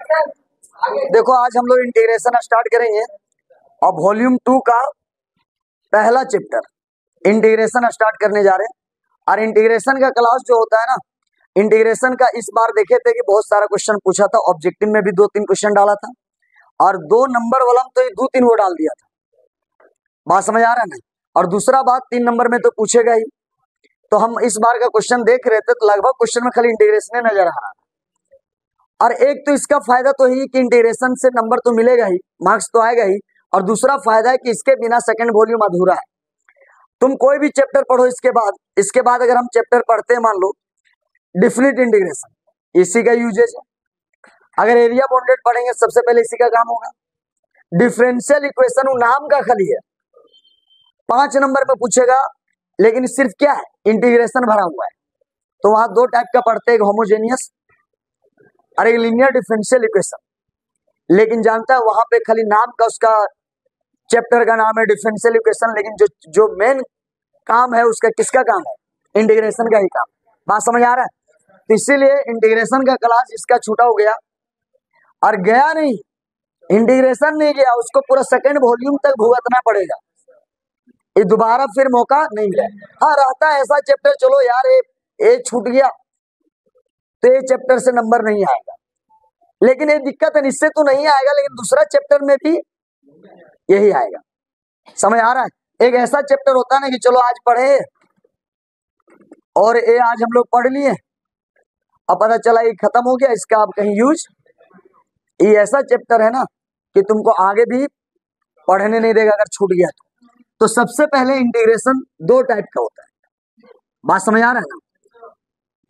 देखो आज हम लोग इंटीग्रेशन स्टार्ट करेंगे और वॉल्यूम 2 का पहला चैप्टर इंटीग्रेशन स्टार्ट करने जा रहे हैं। और इंटीग्रेशन का क्लास जो होता है ना, इंटीग्रेशन का इस बार देखे थे कि बहुत सारा क्वेश्चन पूछा था, ऑब्जेक्टिव में भी 2-3 क्वेश्चन डाला था और 2 नंबर वाला में तो 2-3 वो डाल दिया था। बात समझ आ रहा है ना। और दूसरा बात 3 नंबर में तो पूछेगा ही। तो हम इस बार का क्वेश्चन देख रहे थे तो लगभग क्वेश्चन में खाली इंटीग्रेशन नजर आ रहा है। और एक तो इसका फायदा तो है कि इंटीग्रेशन से नंबर तो मिलेगा ही, मार्क्स तो आएगा ही। और दूसरा फायदा है कि इसके बिना सेकंड वॉल्यूम अधूरा है। तुम कोई भी चैप्टर पढ़ो इसके बाद अगर हम चैप्टर पढ़ते हैं, मान लो डिफिनिट इंटीग्रेशन, इसी का यूजेज है। अगर एरिया बाउंडेड पढ़ेंगे सबसे पहले इसी का काम होगा। डिफरेंशियल इक्वेशन नाम का खाली है, 5 नंबर में पूछेगा, लेकिन सिर्फ क्या है, इंटीग्रेशन भरा हुआ है। तो वहां 2 टाइप का पढ़ते हैं, एक होमोजेनियस और एक लीनियर डिफरेंशियल इक्वेशन। लेकिन जानता है वहां पे खाली नाम का उसका चैप्टर का नाम है डिफरेंशियल इक्वेशन, लेकिन जो मेन काम है उसका किसका काम है, इंटीग्रेशन का ही काम। बात समझ आ रहा है। तो इसीलिए इंटीग्रेशन का क्लास इसका छूटा हो गया और गया नहीं, इंटीग्रेशन नहीं गया, उसको पूरा सेकंड वॉल्यूम तक भुगतना पड़ेगा। ये दोबारा फिर मौका नहीं मिला। हाँ रहता है ऐसा चैप्टर, चलो यार ये छूट गया तो ये चैप्टर से नंबर नहीं आएगा, लेकिन ये दिक्कत है, इससे तो नहीं आएगा लेकिन दूसरा चैप्टर में भी यही आएगा। समझ आ रहा है। एक ऐसा चैप्टर होता है ना कि चलो आज पढ़े और ये आज हम लोग पढ़ लिए अब पता चला ये खत्म हो गया, इसका अब कहीं यूज। ये ऐसा चैप्टर है ना कि तुमको आगे भी पढ़ने नहीं देगा अगर छूट गया तो सबसे पहले इंटीग्रेशन 2 टाइप का होता है। बात समझ आ रहा है ना।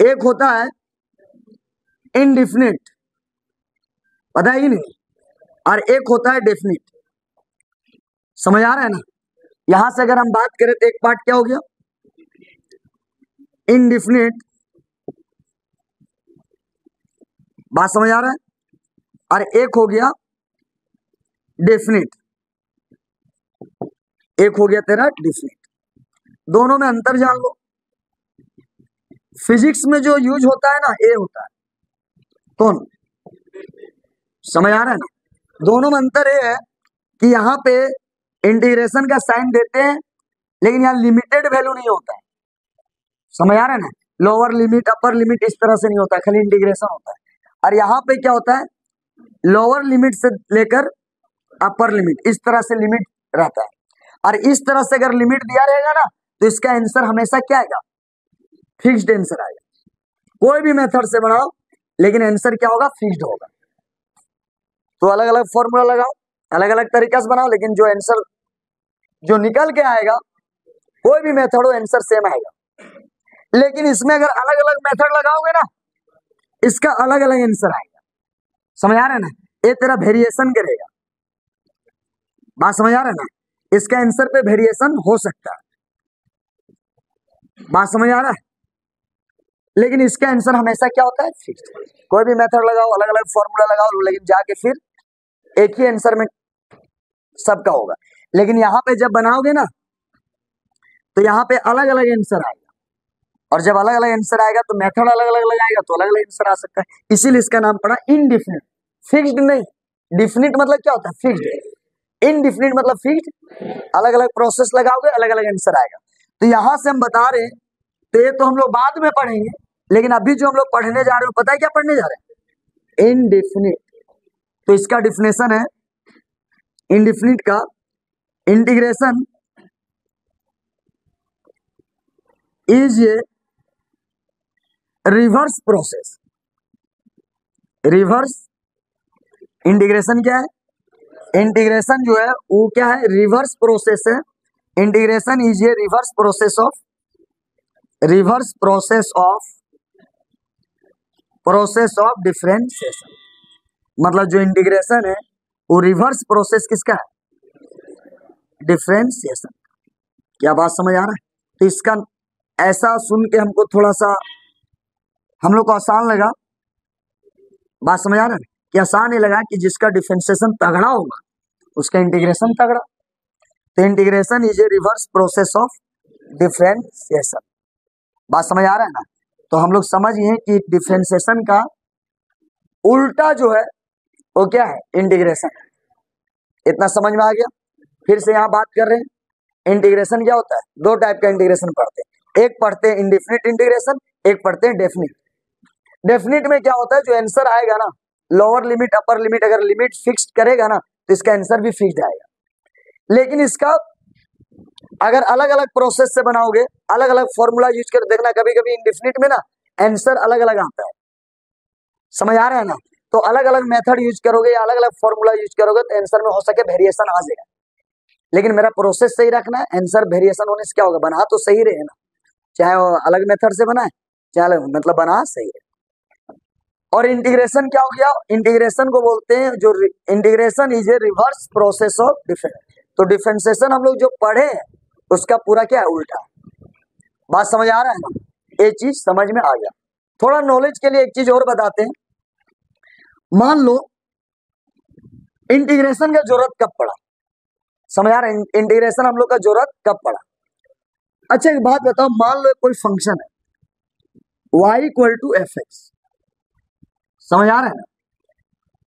एक होता है इनडिफिनिट, पता है कि नहीं, और एक होता है डेफिनिट। समझ आ रहा है ना। यहां से अगर हम बात करें तो एक पार्ट क्या हो गया, इनडिफिनिट, बात समझ आ रहा है, और एक हो गया डेफिनिट, एक हो गया तेरा डेफिनिट। दोनों में अंतर जान लो। फिजिक्स में जो यूज होता है ना, ए होता है, कौन, समझ आ रहा है ना। दोनों में अंतर ये है कि यहाँ पे इंटीग्रेशन का साइन देते हैं लेकिन यहाँ लिमिटेड वैल्यू नहीं होता है। समझ आ रहा है ना। लोअर लिमिट अपर लिमिट इस तरह से नहीं होता है, खाली इंटीग्रेशन होता है। और यहाँ पे क्या होता है, लोअर लिमिट से लेकर अपर लिमिट इस तरह से लिमिट रहता है। और इस तरह से अगर लिमिट दिया रहेगा ना तो इसका आंसर हमेशा क्या आएगा, फिक्स्ड आंसर आएगा। कोई भी मेथड से बनाओ लेकिन आंसर क्या होगा, फिक्स्ड होगा। तो अलग अलग फॉर्मूला लगाओ, अलग अलग तरीका से बनाओ, लेकिन जो आंसर जो निकल के आएगा कोई भी मेथड हो आंसर सेम आएगा। लेकिन इसमें अगर अलग अलग मेथड लगाओगे ना इसका अलग अलग आंसर आएगा। समझ आ रहा है ना। ये तेरा वेरिएशन करेगा। बात समझ आ रहा है ना। इसका आंसर पे वेरिएशन हो सकता है। बात समझ आ रहा है। लेकिन इसका आंसर हमेशा क्या होता है, फिक्स्ड। कोई भी मेथड लगाओ, अलग अलग फॉर्मूला लगाओ, लेकिन जाके फिर एक ही आंसर में सबका होगा। लेकिन यहाँ पे जब बनाओगे ना तो यहाँ पे अलग अलग आंसर आएगा, और जब अलग अलग आंसर आएगा तो मेथड अलग अलग लगाएगा तो अलग अलग आंसर आ सकता है। इसीलिए इसका नाम पड़ा इनडिफिनिट। फिक्स्ड नहीं, डिफिनिट मतलब क्या होता है, फिक्स्ड। इनडिफिनिट मतलब फिक्स्ड, अलग अलग प्रोसेस लगाओगे अलग अलग आंसर आएगा। तो यहां से हम बता रहे हैं, तो ये तो हम लोग बाद में पढ़ेंगे, लेकिन अभी जो हम लोग पढ़ने जा रहे हो पता है क्या पढ़ने जा रहे हैं, इनडिफिनिट। तो इसका डिफिनेशन है इनडिफिनिट का, integration is a reverse process. Reverse integration क्या है, इंटीग्रेशन जो है वो क्या है, रिवर्स प्रोसेस है। Integration is a reverse process of differentiation. मतलब जो इंटीग्रेशन है वो रिवर्स प्रोसेस किसका है, डिफरेंशिएशन। क्या बात समझ आ रहा है। तो इसका ऐसा सुन के हमको थोड़ा सा हम लोग को आसान लगा। बात समझ आ रहा है कि आसान ही लगा कि जिसका डिफरेंशिएशन तगड़ा होगा उसका इंटीग्रेशन तगड़ा। तो integration is a reverse process of differentiation. बात समझ आ रहा है ना। तो हम लोग समझिए कि डिफरेंशिएशन का उल्टा जो है वो क्या है? इंटीग्रेशन। इतना समझ में आ गया? फिर से यहाँ बात कर रहे हैं इंटीग्रेशन क्या होता है। दो टाइप का इंटीग्रेशन पढ़ते हैं, एक पढ़ते हैं इंडेफिनिट इंटीग्रेशन, एक पढ़ते हैं डेफिनिट। डेफिनिट में क्या होता है, जो आंसर आएगा ना, लोअर लिमिट अपर लिमिट अगर लिमिट फिक्स करेगा ना तो इसका आंसर भी फिक्स्ड आएगा। लेकिन इसका अगर अलग अलग प्रोसेस से बनाओगे, अलग अलग फॉर्मूला यूज कर देखना, कभी कभी इंडेफिनिट में ना आंसर अलग अलग आता है। समझ आ रहा है ना? तो अलग अलग मेथड यूज करोगे या अलग अलग फॉर्मूला यूज करोगे तो आंसर में हो सके वेरिएशन आ जाएगा। लेकिन मेरा प्रोसेस सही रखना है, आंसर वेरिएशन होने से क्या होगा, बना तो सही रहे ना, चाहे वो अलग मेथड से बनाए चाहे मतलब बना सही रहे। और इंटीग्रेशन क्या हो गया? इंटीग्रेशन को बोलते हैं, जो integration is a reverse process of difference. तो डिफरेंशिएशन हम लोग जो पढ़े हैं उसका पूरा क्या है, उल्टा। बात समझ आ रहा है ना? ये चीज समझ में आ गया। थोड़ा नॉलेज के लिए एक चीज और बताते हैं। मान लो इंटीग्रेशन का जरूरत कब पड़ा? समझ आ रहा है? इंटीग्रेशन हम लोग का जरूरत कब पड़ा? अच्छा एक बात बताओ, मान लो कोई फंक्शन है y equal to F X, समझ आ रहा है ना,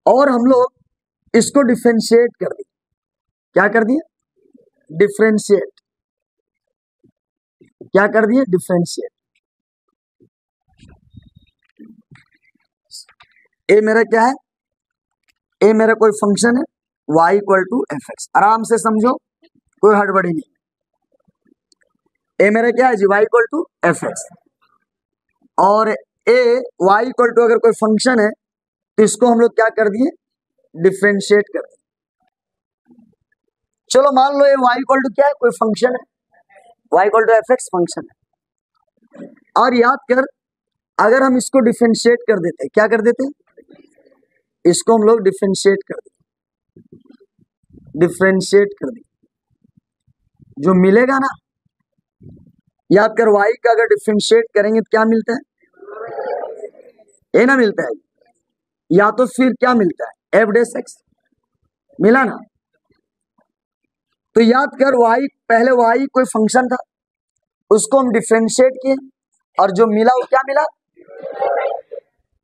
और हम लोग इसको डिफरेंशिएट कर दिए। क्या कर दिए? डिफरेंशिएट। क्या कर दिए? डिफरेंशिएट। ये मेरा क्या है? ये मेरा कोई फंक्शन है y equal to F X. आराम से समझो, कोई हड़बड़ी नहीं। ये मेरा क्या है जी? y equal to F X. और ए y इक्वल टू अगर कोई फंक्शन है तो इसको हम लोग क्या कर दिए? डिफरेंशिएट कर दिए। चलो मान लो ये y इक्वल टू क्या है? कोई फंक्शन है, y equal to F X function है। और याद कर, अगर हम इसको डिफरेंशिएट कर देते, क्या कर देते? इसको हम लोग डिफरेंशिएट कर देते, डिफरेंशिएट कर दिए, जो मिलेगा ना, याद कर y का अगर डिफरेंशिएट करेंगे तो क्या मिलता है? ये ना मिलता है, या तो फिर क्या मिलता है? एफ डेस एक्स मिला ना। तो याद कर y, पहले y कोई फंक्शन था, उसको हम डिफरेंशिएट किए और जो मिला वो क्या मिला?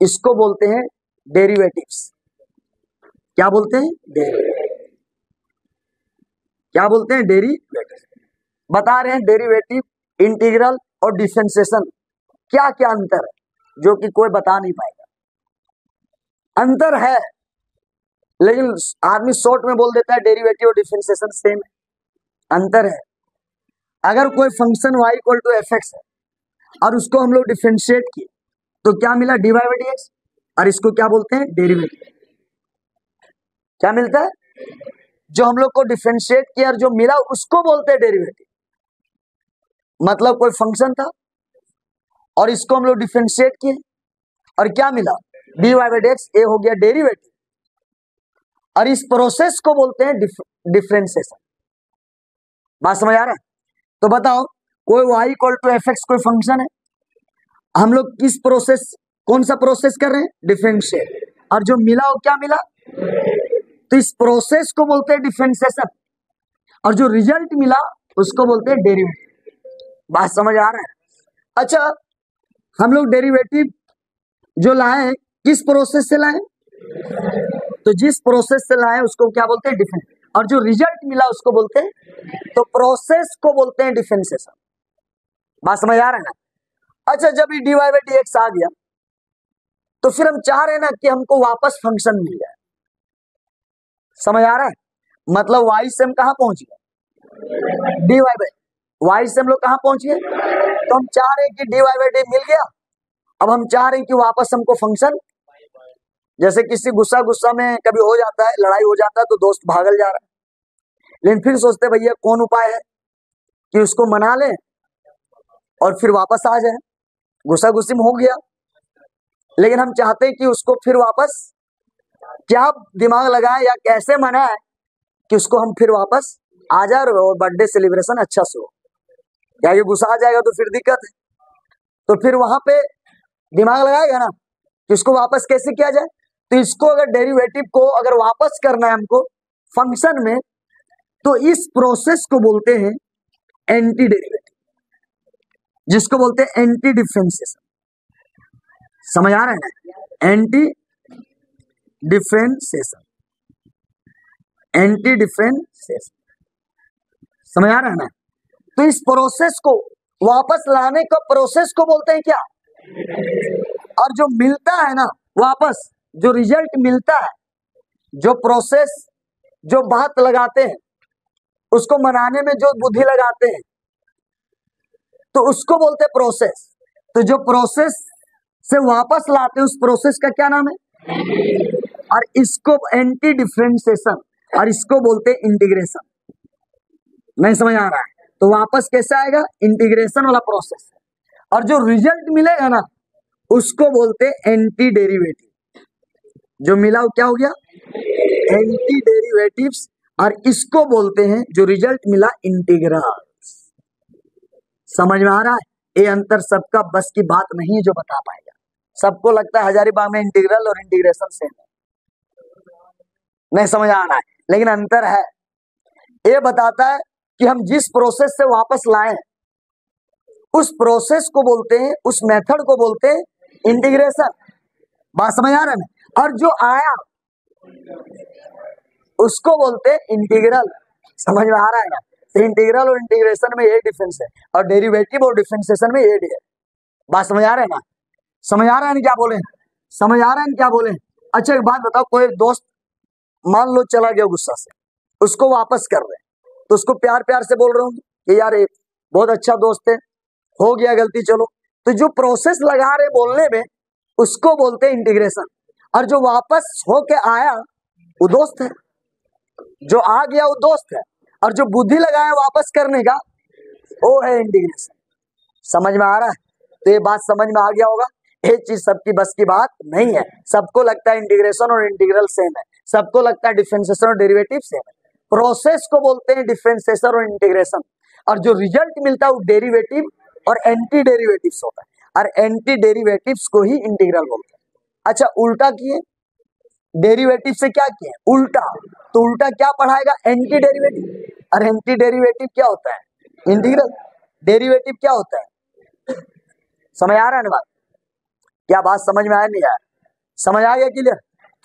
इसको बोलते हैं डेरिवेटिव्स। क्या बोलते हैं? डेरिवेटिव। क्या बोलते हैं? डेरिवेटिव। बता रहे हैं डेरिवेटिव, इंटीग्रल और डिफरेंशिएशन क्या क्या अंतर है, जो कि कोई बता नहीं पाएगा। अंतर है, लेकिन आदमी शॉर्ट में बोल देता है डेरिवेटिव और डिफरेंशिएशन सेम है। अंतर है, अगर कोई function y equal to F X है और उसको हम लोग डिफरेंशिएट किए तो क्या मिला? D Y by D X. और इसको क्या बोलते हैं? डेरिवेटिव। क्या मिलता है? जो हम लोग को डिफरेंशिएट किया और जो मिला उसको बोलते हैं डेरिवेटिव। मतलब कोई फंक्शन था और इसको हम लोग डिफरेंशिएट किए और क्या मिला? D Y by D x. ए हो गया डेरिवेटिव, और इस प्रोसेस को बोलते हैं डिफरेंशिएशन। बात समझ आ रहा है? तो बताओ, कोई y equal to F X कोई फंक्शन है, हम लोग किस प्रोसेस, कौन सा प्रोसेस कर रहे हैं? डिफरेंशिएट। और जो मिला वो क्या मिला? तो इस प्रोसेस को बोलते हैं डिफरेंशिएशन, और जो रिजल्ट मिला उसको बोलते हैं डेरिवेटिव। बात समझ आ रहा है? अच्छा, हम लोग डेरिवेटिव जो लाए किस प्रोसेस से लाए? तो जिस प्रोसेस से लाए उसको क्या बोलते हैं? डिफरेंशिएशन। और जो रिजल्ट मिला उसको बोलते हैं, तो प्रोसेस को बोलते हैं डिफरेंशिएशन। बात समझ आ रहा है ना? अच्छा, जब ये d Y by D x आ गया तो फिर हम चाह रहे हैं ना कि हमको वापस फंक्शन मिल जाए। समझ आ रहा है? मतलब y से हम कहां पहुंच गए? डी वाई बाई y से हम लोग कहां पहुंच गए? तो हम चाह रहे हैं कि डी वाई बाई डी मिल गया, अब हम चाह रहे हैं कि वापस हमको फंक्शन, जैसे किसी गुस्सा में कभी हो जाता है, लड़ाई हो जाता है तो दोस्त भागल जा रहा है, लेकिन फिर सोचते भैया कौन उपाय है कि उसको मना ले और फिर वापस आ जाए। गुस्सा गुस्सी में हो गया, लेकिन हम चाहते हैं कि उसको फिर वापस, क्या दिमाग लगाए या कैसे मनाए कि उसको हम फिर वापस आ जाए और बर्थडे सेलिब्रेशन अच्छा से हो। या ये गुस्सा आ जाएगा तो फिर दिक्कत है, तो फिर वहां पे दिमाग लगाएगा ना कि उसको वापस कैसे किया जाए। तो इसको अगर डेरिवेटिव को अगर वापस करना है हमको फंक्शन में, तो इस प्रोसेस को बोलते हैं एंटी डेरिवेटिव, जिसको बोलते हैं एंटी डिफरेंशिएशन। समझ आ रहा है ना? Anti differentiation, anti differentiation. समझ आ रहा है ना? तो इस प्रोसेस को वापस लाने का प्रोसेस को बोलते हैं क्या? और जो मिलता है ना वापस, जो रिजल्ट मिलता है, जो प्रोसेस, जो बात लगाते हैं, उसको मनाने में जो बुद्धि लगाते हैं, तो उसको बोलते हैं प्रोसेस। तो जो प्रोसेस से वापस लाते हैं उस प्रोसेस का क्या नाम है? और इसको एंटी डिफरेंशिएशन, और इसको बोलते हैं इंटीग्रेशन। नहीं समझ आ रहा है? तो वापस कैसे आएगा? इंटीग्रेशन वाला प्रोसेस। और जो रिजल्ट मिलेगा ना उसको बोलते हैं एंटी डेरिवेटिव। जो मिला वो क्या हो गया? Anti derivatives. और इसको बोलते हैं, जो रिजल्ट मिला, इंटीग्रल। समझ में आ रहा है? ये अंतर सबका बस की बात नहीं है जो बता पाएगा। सबको लगता है हजारीबाग में इंटीग्रल और इंटीग्रेशन सेम है। नहीं समझ आ रहा है? लेकिन अंतर है। ये बताता है कि हम जिस प्रोसेस से वापस लाए उस प्रोसेस को बोलते हैं, उस मेथड को बोलते हैं इंटीग्रेशन। बात समझ आ रहा है ना? और जो आया उसको बोलते हैं इंटीग्रल। समझ में आ रहा है ना? तो इंटीग्रल और इंटीग्रेशन में ये डिफरेंस है, और डेरिवेटिव और डिफरेंशिएशन में ये है। बात समझ आ रहा है ना? समझ आ रहा है ना क्या बोले? समझ आ रहा है ना क्या बोले? अच्छा एक बात बताओ, कोई दोस्त मान लो चला गया गुस्सा से, उसको वापस कर रहे हैं, तो उसको प्यार प्यार से बोल रहा हूँ कि यार ये बहुत अच्छा दोस्त है, हो गया गलती, चलो। तो जो प्रोसेस लगा रहे बोलने में उसको बोलते हैं इंटीग्रेशन। और जो वापस होके आया वो दोस्त है, जो आ गया वो दोस्त है, और जो बुद्धि लगाया वापस करने का वो है इंटीग्रेशन। समझ में आ रहा है? तो ये बात समझ में आ गया होगा। ये चीज सबकी बस की बात नहीं है। सबको लगता है इंटीग्रेशन और इंटीग्रल सेम है, सबको लगता है डिफरेंशिएशन और डेरिवेटिव सेम है। प्रोसेस को बोलते हैं डिफरेंशिएशन और इंटीग्रेशन, और जो रिजल्ट मिलता है वो डेरिवेटिव और एंटी डेरिवेटिव्स होता है, और एंटी डेरिवेटिव्स को ही इंटीग्रल बोलते हैं। अच्छा उल्टा किए, डेरिवेटिव से क्या किए? उल्टा। तो उल्टा क्या पढ़ाएगा? Anti derivative. और एंटी डेरिवेटिव क्या होता है? इंटीग्रल। डेरिवेटिव क्या होता है? समझ आ रहा है ना बात? क्या बात समझ में आया नहीं आया? समझ आ गया क्लियर?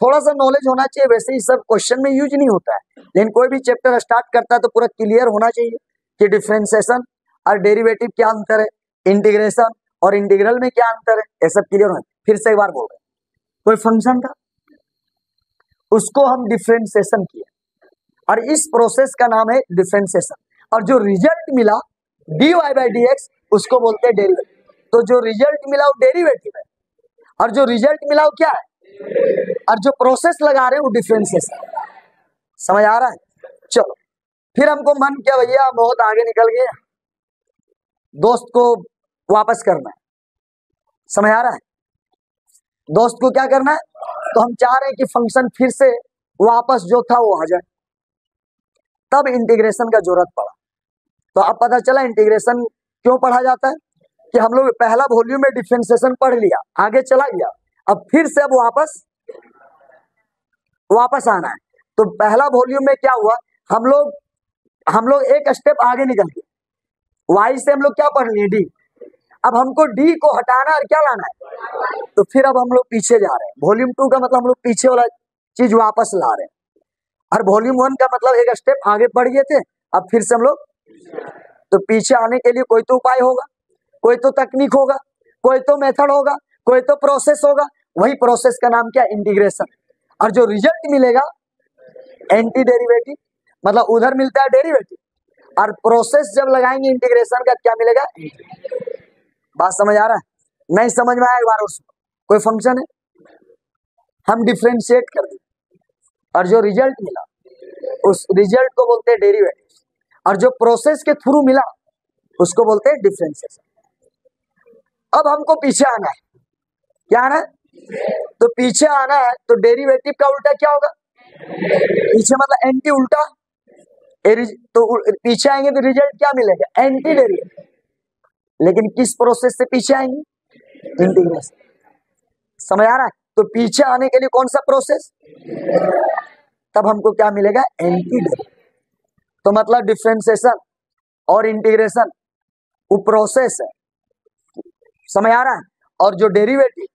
थोड़ा सा नॉलेज होना चाहिए। वैसे ही सब क्वेश्चन में यूज नहीं होता है, लेकिन कोई भी चैप्टर स्टार्ट करता है तो पूरा क्लियर होना चाहिए कि डिफरेंशिएशन और डेरिवेटिव क्या अंतर है, इंटीग्रेशन और इंटीग्रल में क्या अंतर है, ये सब क्लियर होना। फिर से एक बार बोल रहे, कोई फंक्शन था उसको हम डिफरेंशिएशन किए, और इस प्रोसेस का नाम है डिफरेंशिएशन, और जो रिजल्ट मिला dy बाई डी एक्स उसको बोलते हैं डेरिवेटिव। तो जो रिजल्ट मिला वो डेरिवेटिव है, और जो रिजल्ट मिला वो क्या है? और जो प्रोसेस लगा रहे हैं वो डिफरेंशिएशन। समझ आ रहा है? चलो फिर हमको मन क्या भैया बहुत आगे निकल गए, दोस्त को वापस करना है। समझ आ रहा है? दोस्त को क्या करना है? तो हम चाह रहे हैं कि फंक्शन फिर से वापस जो था वो आ जाए, तब इंटीग्रेशन का जरूरत पड़ा। तो अब पता चला इंटीग्रेशन क्यों पढ़ा जाता है, कि हम लोग पहला वॉल्यूम में डिफरेंशिएशन पढ़ लिया, आगे चला गया, अब फिर से अब वापस आना है। तो पहला वॉल्यूम में क्या हुआ, हम लोग एक स्टेप आगे निकल गए, वाई से हम लोग क्या पढ़ लिए? डी। अब हमको डी को हटाना और क्या लाना है, तो फिर अब हम लोग पीछे जा रहे हैं। वॉल्यूम 2 का मतलब हम लोग पीछे वाला चीज वापस ला रहे हैं, और वॉल्यूम 1 का मतलब एक स्टेप आगे बढ़ गए थे, अब फिर से हम लोग। तो पीछे आने के लिए कोई तो उपाय होगा, कोई तो तकनीक होगा, कोई तो मेथड होगा, कोई तो प्रोसेस होगा। वही प्रोसेस का नाम क्या? इंटीग्रेशन। और जो रिजल्ट मिलेगा एंटी डेरिवेटिव, मतलब उधर मिलता है डेरिवेटिव, और प्रोसेस जब लगाएंगे इंटीग्रेशन का क्या मिलेगा? बात समझ आ रहा है? नहीं समझ में आया एक बार उसको? कोई फंक्शन है, हम डिफरेंशिएट कर दें, और जो रिजल्ट मिला उस रिजल्ट को बोलते हैं डेरिवेटिव, और जो प्रोसेस के थ्रू मिला उसको बोलते हैं डिफरेंशिएशन। अब हमको पीछे आना है, क्या आना है? तो पीछे आना है तो डेरिवेटिव का उल्टा क्या होगा? पीछे मतलब एंटी, उल्टा। तो पीछे आएंगे तो रिजल्ट क्या मिलेगा? Anti derivative. लेकिन किस प्रोसेस से पीछे आएंगे? इंटीग्रेशन। समझ आ रहा है? तो पीछे आने के लिए कौन सा प्रोसेस? तब हमको क्या मिलेगा? Anti derivative. तो मतलब डिफरेंशिएशन और इंटीग्रेशन वो प्रोसेस है। समझ आ रहा है? और जो डेरिवेटिव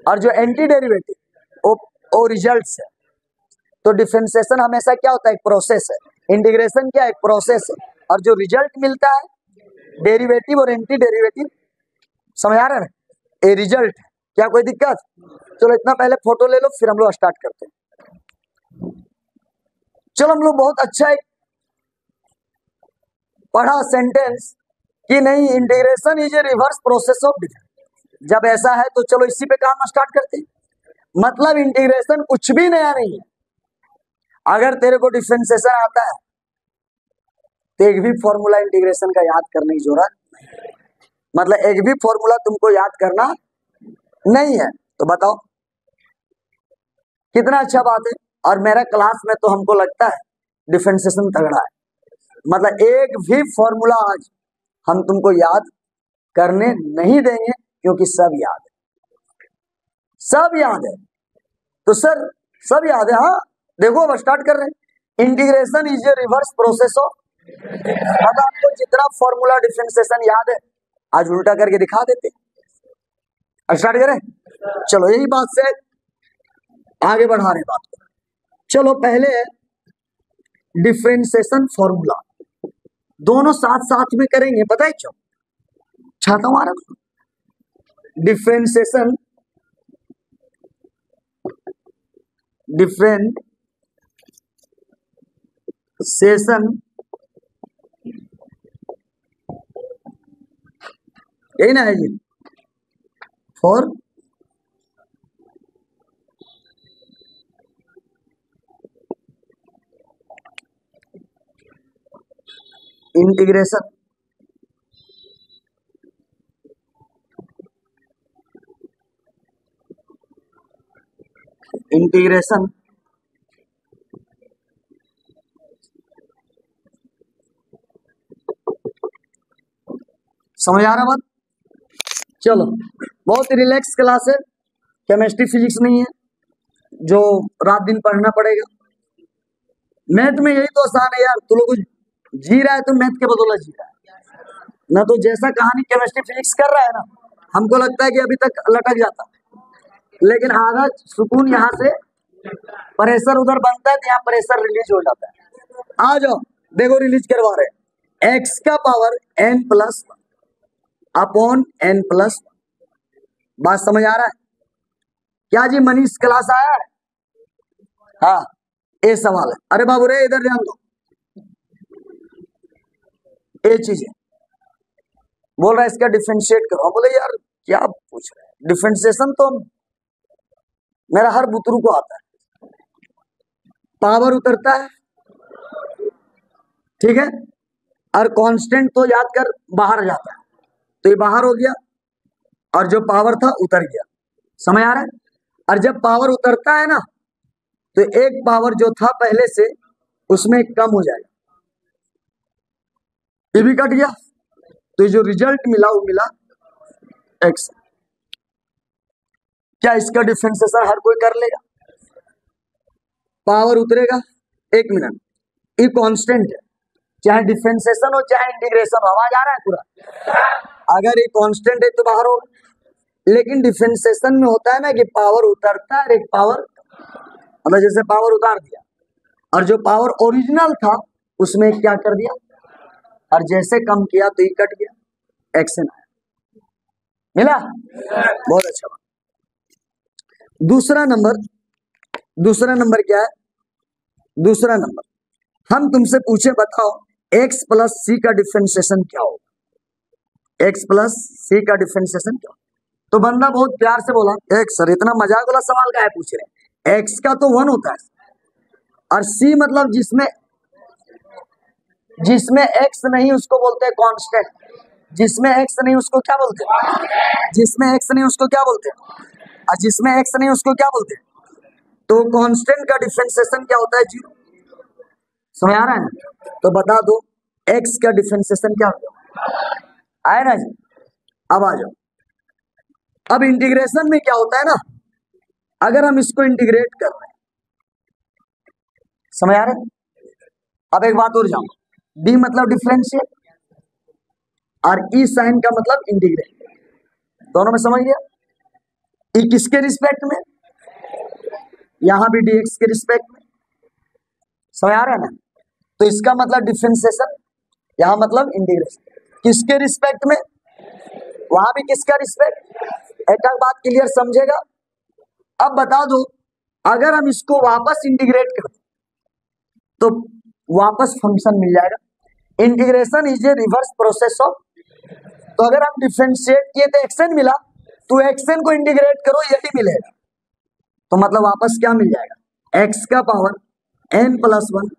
और जो एंटी डेरिवेटिव वो और रिजल्ट्स है। तो डिफरेंशिएशन हमेशा क्या होता है, एक प्रोसेस है। इंटीग्रेशन क्या है, एक प्रोसेस है। और जो रिजल्ट मिलता है डेरिवेटिव और एंटी डेरिवेटिव, समझ आ रहा है, ए रिजल्ट। क्या कोई दिक्कत? चलो इतना पहले फोटो ले लो, फिर हम लोग स्टार्ट करते हैं। चलो हम लोग बहुत अच्छा एक पढ़ा सेंटेंस कि नहीं, integration is a reverse process of difference. जब ऐसा है तो चलो इसी पे काम स्टार्ट करते हैं। मतलब इंटीग्रेशन कुछ भी नया नहीं है। अगर तेरे को डिफरेंशिएशन आता है तो एक भी फॉर्मूला इंटीग्रेशन का याद करने की जरूरत नहीं। मतलब एक भी फॉर्मूला तुमको याद करना नहीं है। तो बताओ कितना अच्छा बात है। और मेरा क्लास में तो हमको लगता है डिफरेंशिएशन तगड़ा है। मतलब एक भी फॉर्मूला आज हम तुमको याद करने नहीं देंगे, क्योंकि सब याद है, सब याद है। तो सर सब याद है? हाँ देखो अब स्टार्ट कर रहे हैं। Integration is a reverse process of, अब आपको जितना फॉर्मूला डिफरेंशिएशन याद है आज उल्टा करके दिखा देते हैं। स्टार्ट करें? चलो यही बात से आगे बढ़ा रहे बात को। चलो पहले डिफरेंशिएशन फॉर्मूला दोनों साथ साथ में करेंगे, पता है क्यों? छाता मारा डिफरेंशिएशन यही ना है जी, फॉर इंटीग्रेशन समझ आ रहा बात? चलो बहुत रिलैक्स क्लास है, केमिस्ट्री फिजिक्स नहीं है जो रात दिन पढ़ना पड़ेगा। मैथ में यही तो आसान है यार, तू लोग जी रहा है तो मैथ के बदौलत जी रहा है ना। तो जैसा कहानी केमिस्ट्री फिजिक्स कर रहा है ना, हमको लगता है कि अभी तक लटक जाता, लेकिन आधा सुकून यहाँ से प्रेशर उधर बनता है तो यहाँ प्रेशर रिलीज हो जाता है। आ जाओ देखो रिलीज करवा रहे, एक्स का power n plus upon n plus. बात समझ आ रहा है क्या जी? मनीष क्लास आया है? हाँ ये सवाल है। अरे बाबू रे इधर ध्यान दो, ये चीज है। बोल रहा है इसका डिफरेंशिएट करो। बोले यार क्या पूछ रहे हैं, डिफरेंशिएशन तो मेरा हर बुतरू को आता है। पावर उतरता है, ठीक है, और कांस्टेंट तो याद कर बाहर जाता है, तो ये बाहर हो गया और जो पावर था उतर गया। समझ आ रहा है? और जब पावर उतरता है ना तो एक पावर जो था पहले से उसमें कम हो जाएगा, ये भी कट गया, तो ये जो रिजल्ट मिला वो मिला एक्स। क्या इसका डिफरेंशिएशन हर कोई कर लेगा? पावर उतरेगा, एक मिनट, ये कांस्टेंट है, चाहे डिफरेंशिएशन हो चाहे इंटीग्रेशन हो। आवाज आ रहा है पूरा? अगर ये कांस्टेंट है तो बाहर होगा, लेकिन डिफरेंशिएशन में होता है ना कि पावर उतरता है, एक पावर मतलब जैसे पावर उतार दिया और जो पावर ओरिजिनल था उसमें क्या कर दिया, और जैसे कम किया तो ये कट गया, एक्शन आया। मिला? बहुत अच्छा बात। दूसरा नंबर क्या है? दूसरा नंबर हम तुमसे पूछे बताओ x प्लस सी का डिफरेंशिएशन क्या होगा? x प्लस सी का डिफरेंशिएशन क्या? तो बंदा बहुत प्यार से बोला, एक सर इतना मजाक वाला सवाल का है पूछ रहे हैं, x का तो 1 होता है और c मतलब जिसमें x नहीं उसको बोलते हैं कांस्टेंट, जिसमें x नहीं उसको क्या बोलते हैं? जिसमें x नहीं उसको क्या बोलते हैं? और जिसमें x नहीं उसको क्या बोलते हैं? तो कांस्टेंट का डिफरेंशिएशन क्या होता है? 0। समझ आ रहा है ना? तो बता दो x का डिफरेंशिएशन क्या होगा? आए ना जी? अब आ जाओ। अब इंटीग्रेशन में क्या होता है ना, अगर हम इसको इंटीग्रेट कर रहे हैं, समझ आ रहा है? अब एक बात और जानो, d मतलब डिफरेंशिएट और ई साइन का मतलब इंटीग्रेट, दोनों में समझ गया? ई किसके रिस्पेक्ट में? यहाँ भी dx के रिस्पेक्ट में, समझ आ रहा है ना। तो इसका मतलब डिफरेंशिएशन, यहाँ मतलब इंटीग्रेशन, किसके रिस्पेक्ट में, वहां भी किसका रिस्पेक्ट। एक बात क्लियर समझेगा। अब बता दो, अगर हम इसको वापस इंटीग्रेट करें तो वापस फंक्शन मिल जाएगा। Integration is a reverse process of, तो अगर हम डिफरेंशिएट किए तो एक्सन मिला, तो एक्सन को इंटीग्रेट करो यही मिलेगा। तो मतलब वापस क्या मिल जाएगा, x का पावर n+1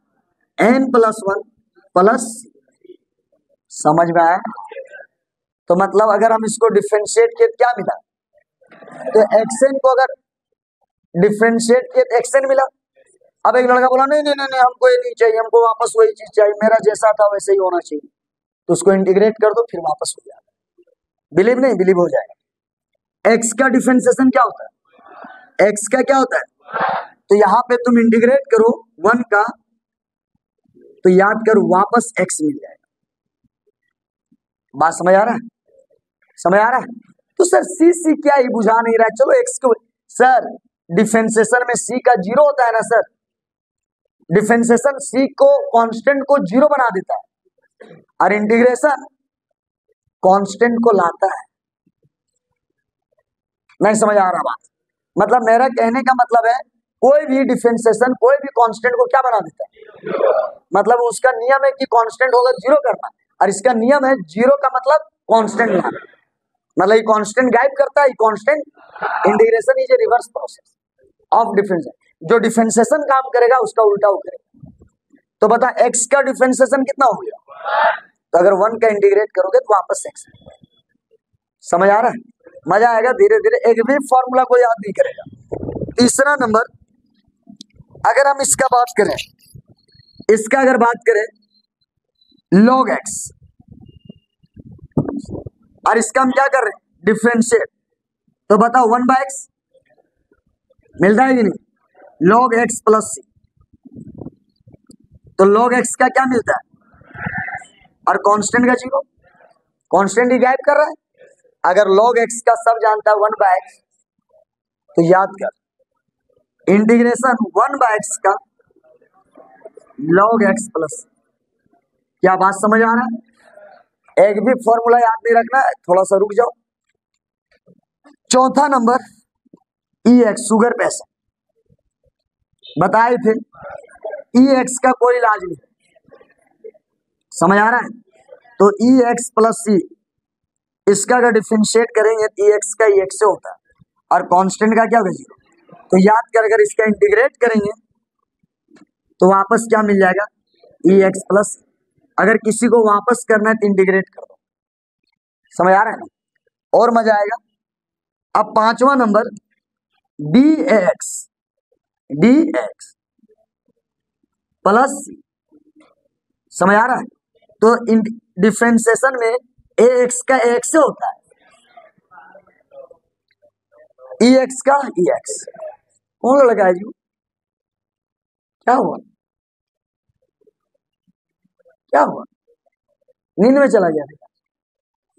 n+1 प्लस, समझ में आया। तो मतलब अगर हम इसको डिफरेंशिएट किए क्या मिला, तो एक्सन को अगर डिफरेंशिएट किए तो एक्सन मिला। अब एक लड़का बोला नहीं नहीं नहीं हमको ये नहीं चाहिए, हमको वापस वही चीज चाहिए, मेरा जैसा था वैसे ही होना चाहिए, तो उसको इंटीग्रेट कर दो फिर वापस हो जाएगा। बिलीव नहीं, बिलीव हो जाएगा। एक्स का डिफरेंशिएशन क्या होता है, एक्स का क्या होता है, तो यहाँ पे तुम इंटीग्रेट करो 1 का, तो याद करो वापस एक्स मिल जाएगा। बात समझ आ रहा है, समझ आ रहा है। तो सर सी क्या ही बुझा नहीं रहा है, चलो एक्स को, सर डिफरेंशिएशन में सी का 0 होता है ना सर, डिफरेंशिएशन सी को कांस्टेंट को 0 बना देता है और इंटीग्रेशन कांस्टेंट को लाता है। नहीं समझ आ रहा बात, मतलब मेरा कहने का मतलब है कोई भी डिफरेंशिएशन कोई भी कांस्टेंट को क्या बना देता है, मतलब उसका नियम है कि कांस्टेंट होगा 0 करना, और इसका नियम है 0 का मतलब कांस्टेंट लाना, मतलब ये कांस्टेंट गायब करता है, constant. Integration is a reverse process of differentiation, जो डिफरेंशिएशन काम करेगा उसका उल्टा वो करेगा। तो बता x का डिफरेंशिएशन कितना हो गया, तो अगर 1 का इंटीग्रेट करोगे तो वापस x, समझ आ रहा है, मजा आएगा धीरे धीरे, एक भी फॉर्मूला को याद नहीं करेगा। तीसरा नंबर, अगर हम इसका बात करें, इसका अगर बात करें log x, और इसका हम क्या कर रहे हैं डिफरेंशिएट, तो बताओ 1/x मिलता है कि नहीं, log x प्लस सी, तो log x का क्या मिलता है, और कांस्टेंट का 0, कांस्टेंट ही गायब कर रहा है। अगर log x का सब जानता है 1/x, तो याद कर इंटीग्रेशन 1/x का log x प्लस, क्या बात समझ आ रहा है। एक भी फॉर्मूला याद नहीं रखना है, थोड़ा सा रुक जाओ। चौथा नंबर EX शुगर पेशेंट, बताए थे EX का कोई इलाज नहीं, समझ आ रहा है। तो EX प्लस C, इसका अगर डिफरेंशिएट करेंगे तो EX का EX से होता है, और कांस्टेंट का क्या होगा 0। तो याद कर अगर इसका इंटीग्रेट करेंगे तो वापस क्या मिल जाएगा EX प्लस, अगर किसी को वापस करना है तो इंटीग्रेट कर दो, समझ आ रहा है ना, और मजा आएगा। अब पांचवा नंबर dx प्लस सी, समझ आ रहा है। तो डिफरेंशिएशन में ax का ax से होता है, ex का ex, कौन लगाए जी, क्या हुआ, क्या हुआ, नींद में चला गया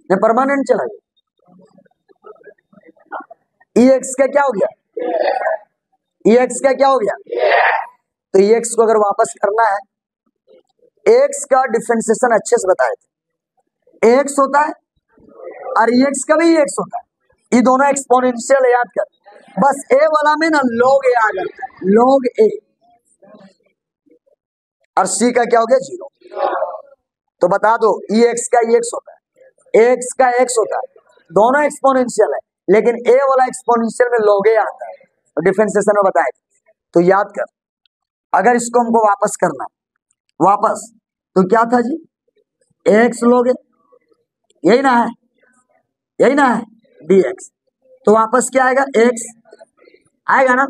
या परमानेंट चला गया। ex का क्या हो गया, ex का क्या हो गया, तो ex को अगर वापस करना है, x का डिफरेंशिएशन अच्छे से बताए थे, ax होता है और ex का भी ex होता है, ये दोनों एक्सपोनेंशियल है, याद कर। बस a वाला में ना log a आ जाता है, log a, और c का क्या हो गया 0। तो बता दो ex का ex होता है, ax का x होता है, दोनों एक्सपोनेंशियल है, लेकिन a वाला एक्सपोनेंशियल में log a आता है, तो डिफरेंशिएशन में बताए। तो याद कर अगर इसको हमको वापस करना, वापस तो क्या था जी, ax log a, यही ना है, यही ना है dx, तो वापस क्या आएगा x आएगा ना।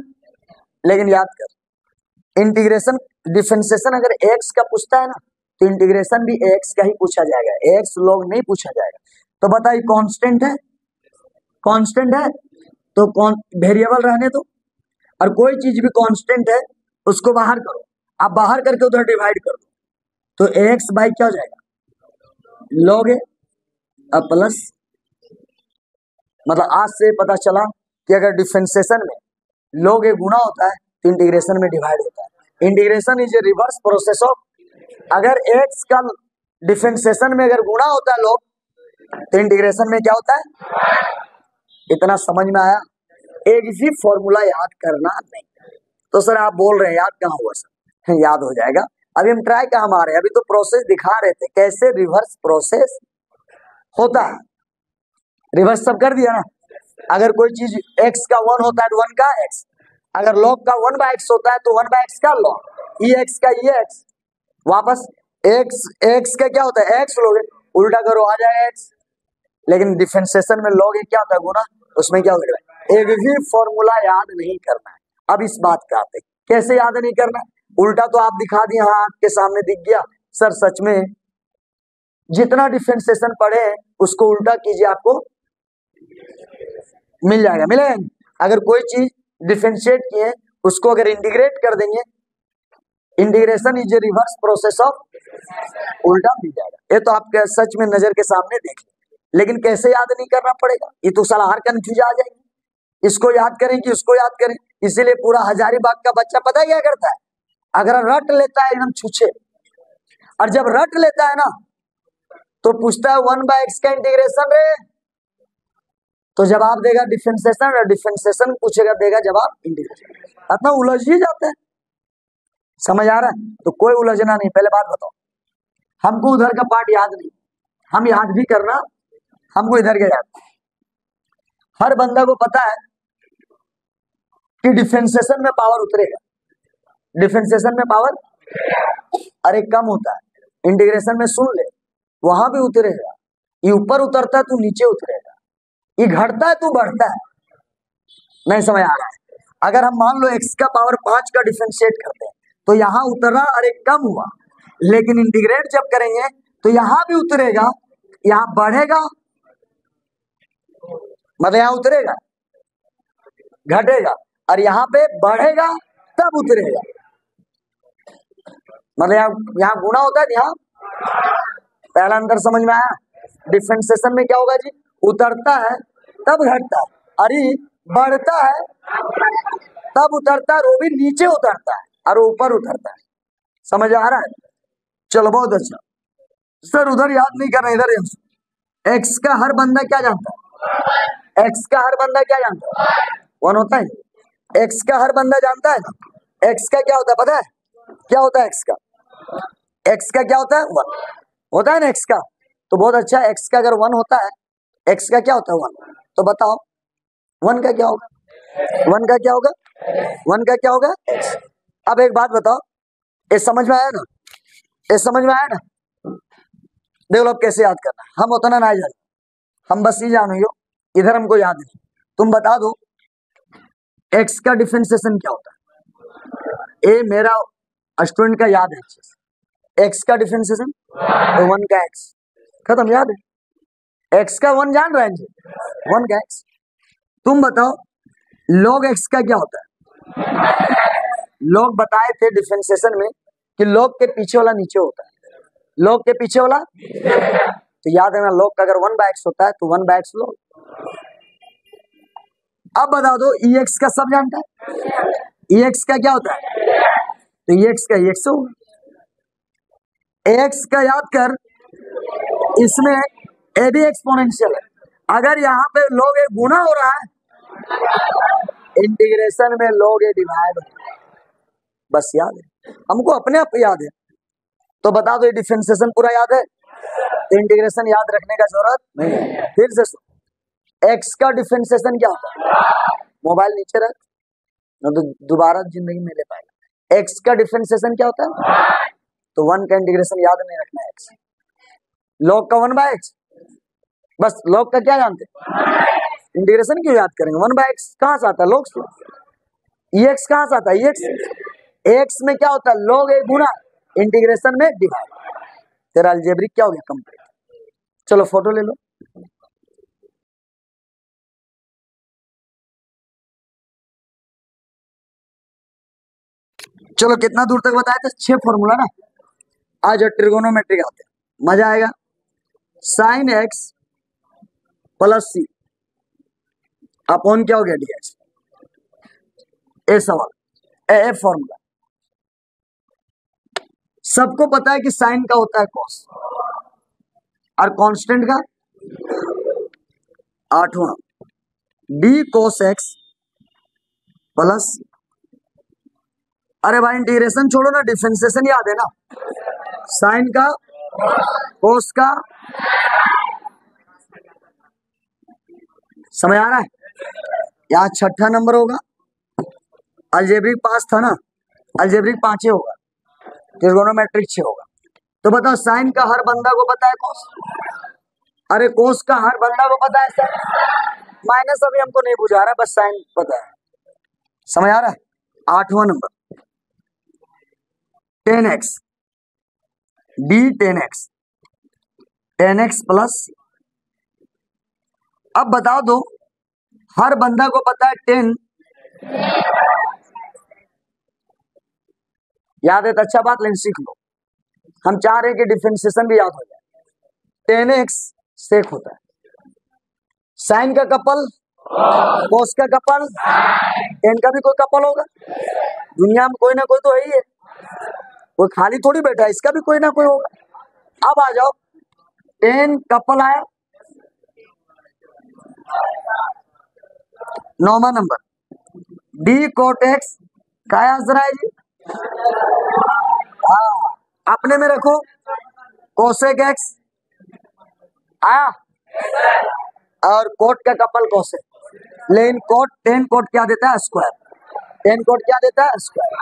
लेकिन याद कर इंटीग्रेशन डिफरेंशिएशन अगर x का पूछता है ना, तो इंटीग्रेशन भी x का ही पूछा जाएगा, x log नहीं पूछा जाएगा। तो बताइए कांस्टेंट है, कांस्टेंट है तो वेरिएबल रहने दो, और कोई चीज भी कांस्टेंट है उसको बाहर करो, आप बाहर करके उधर डिवाइड कर दो, तो x बाई क्या हो जाएगा log a अब प्लस, मतलब आज से पता चला कि अगर डिफरेंशिएशन में log a गुना होता है तो इंटीग्रेशन में डिवाइड होता है। Integration is a reverse process of, अगर x का डिफरेंशिएशन में अगर गुणा होता है लोग, तो इंटीग्रेशन में क्या होता है। इतना समझ में आया। एक भी फॉर्मूला याद करना नहीं। तो सर आप बोल रहे हैं याद कहाँ हुआ सर, याद हो जाएगा। अभी हम ट्राई कहाँ मारे, अभी तो प्रोसेस दिखा रहे थे कैसे रिवर्स प्रोसेस होता है। रिवर्स सब कर दिया ना। अगर कोई चीज x का 1 होता है तो 1 का x, अगर log का 1/x होता है तो 1/x का log, x का x, वापस x का क्या होता है x लोगे, उल्टा करो आ जाएगा x। लेकिन डिफरेंशिएशन में log क्या होता है गुना, उसमें क्या होगा। एक भी फॉर्मूला याद नहीं करना है। अब इस बात का आते कैसे याद नहीं करना, उल्टा तो आप दिखा दिए, हाँ आपके सामने दिख गया। सर सच में जितना डिफरेंशिएशन पढ़े उसको उल्टा कीजिए, आपको मिल जाएगा, मिलेगा। अगर कोई चीज डिफरेंशिएट किए उसको अगर इंटीग्रेट कर देंगे, integration is a reverse process of, उल्टा मिल जाएगा। ये तो आपके सच में नजर के सामने देख लें। लेकिन कैसे याद नहीं करना पड़ेगा, ये तो साला हर कंफ्यूज आ जाएगी। इसको याद करें कि उसको याद करें, इसीलिए पूरा हजारीबाग का बच्चा पता है क्या करता है, अगर रट लेता है एकदम छुछे, और जब रट लेता है ना तो पूछता है 1/x का इंटीग्रेशन रे, तो जवाब देगा डिफरेंशिएशन, और डिफरेंशिएशन पूछेगा देगा जवाब इंटीग्रेशन। अपना उलझ ही जाता है। समझ आ रहा है। तो कोई उलझना नहीं। पहले बात बताओ, हमको उधर का पार्ट याद नहीं, हम याद भी करना, हमको इधर का याद। हर बंदा को पता है कि डिफरेंशिएशन में पावर उतरेगा, डिफरेंशिएशन में पावर अरे कम होता है। इंटीग्रेशन में सुन ले, वहां भी उतरेगा। ये ऊपर उतरता है तू नीचे उतरेगा, ये घटता है तू बढ़ता है। नहीं समझ आ रहा है। अगर हम मान लो x का पावर 5 का डिफरेंशिएट करते हैं तो यहाँ उतरा, अरे कम हुआ। लेकिन इंटीग्रेट जब करेंगे तो यहाँ भी उतरेगा, यहाँ बढ़ेगा, मतलब यहाँ उतरेगा घटेगा, और यहाँ पे बढ़ेगा तब उतरेगा। मतलब यहाँ गुणा होता है, यहाँ पहला अंतर समझ में आया। डिफरेंशिएशन में क्या होगा जी, उतरता है तब घटता है, अरे बढ़ता है तब उतरता है, और वो भी नीचे उतरता है और ऊपर उतरता है। समझ आ रहा है। चलो बहुत अच्छा। सर उधर याद नहीं कर रहे, इधर एक्स का हर बंदा क्या जानता है, एक्स का हर बंदा क्या जानता है, 1 होता है। एक्स का हर बंदा जानता है ना। एक्स का क्या होता है पता है, क्या होता है एक्स का, एक्स का क्या होता है 1 होता है ना एक्स का। तो बहुत अच्छा, एक्स का अगर 1 होता है, एक्स का क्या होता है 1, तो बताओ 1 का क्या होगा, 1 का क्या होगा, 1 का क्या होगा एक्स। अब एक बात बताओ, ये समझ में आया ना, ये समझ में आया ना। देख लो अब कैसे याद करना, हम उतना ना जाने, हम बस ये जानो इधर हमको याद नहीं। तुम बता दो एक्स का डिफरेंशिएशन क्या होता है। ये मेरा स्टूडेंट का याद है अच्छे से। एक्स का डिफरेंशिएशन तो 1 का एक्स, खत्म, याद है। एक्स का 1 जान रहे हैं जी, 1 का एक्स। तुम बताओ log एक्स का क्या होता है। log बताए थे डिफरेंशिएशन में कि log के पीछे वाला नीचे होता है, log के पीछे वाला, तो याद है ना log का अगर 1/x होता है तो 1/x log। अब बता दो ex का सब जानता है, ex का क्या होता है, तो ex का ex होगा। ax का याद कर, इसमें a भी एक्सपोनेंशियल है। अगर यहाँ पे log a गुना हो रहा है, इंटीग्रेशन में log a डिवाइड हो रहा है। बस याद है, हमको अपने आप याद है। तो बता दो ये डिफरेंशिएशन पूरा याद है, तो इंटीग्रेशन याद रखने का जरूरत नहीं है। फिर से एक्स का डिफरेंशिएशन क्या होता है, मोबाइल नीचे रख, न तो दोबारा जिंदगी में ले पाएगा। एक्स का डिफरेंशिएशन क्या होता है, तो 1 का इंटीग्रेशन याद नहीं रखना है एक्स। log का 1/x, बस log का क्या जानते हैं, इंटीग्रेशन क्यों याद करेंगे, 1/x कहां से आता है, log से। ex कहां से आता है, एक्स में क्या होता है, log a गुना, इंटीग्रेशन में डिवाइड। तेरा अलजेब्रिक क्या हो गया, कंप्लीट। चलो फोटो ले लो। चलो कितना दूर तक बताया था, 6 फॉर्मूला ना। आज ट्रिगोनोमेट्री का आते हैं, मजा आएगा। साइन एक्स प्लस सी अपॉन क्या हो गया dx। ए सवाल, ए फॉर्मूला। सबको पता है कि साइन का होता है कॉस और कांस्टेंट का 8वां डी कोस एक्स प्लस, अरे भाई इंटीग्रेशन छोड़ो ना, डिफरेंशिएशन याद है ना, साइन का कोस का, समझ आ रहा है। यहाँ 6ठा नंबर होगा, अलजेब्रिक 5 था ना, अलजेब्रिक 5 ही होगा, ट्रिगोनोमेट्रिक 6 होगा। तो बताओ साइन का हर बंदा को पता है कोस, अरे कोस का हर बंदा को पता है साइन, माइनस अभी हमको नहीं बुझा रहा, बस साइन पता है, समझ आ रहा है। 8वां number 10x D 10x plus, अब बताओ दो, हर बंदा को पता है 10, याद है तो अच्छा बात, लेकिन सीख लो, हम चाह रहे हैं कि डिफरेंशिएशन भी याद हो जाए। 10x सेक होता है, साइन का कपल कोस का कपल, 10 का भी कोई कपल होगा, दुनिया में कोई ना कोई तो है ही है, कोई खाली थोड़ी बैठा है, इसका भी कोई ना कोई होगा। अब आ जाओ 10 कपल आया, 9वां नंबर डी कोट एक्स, क्या आंसर है जी, हाँ अपने में रखो, कोसेक एक्स आया, और कोट का कपल कोसेक, लेकिन कोट 10 कोट क्या देता है, स्क्वायर, 10 कोट क्या देता है, स्क्वायर,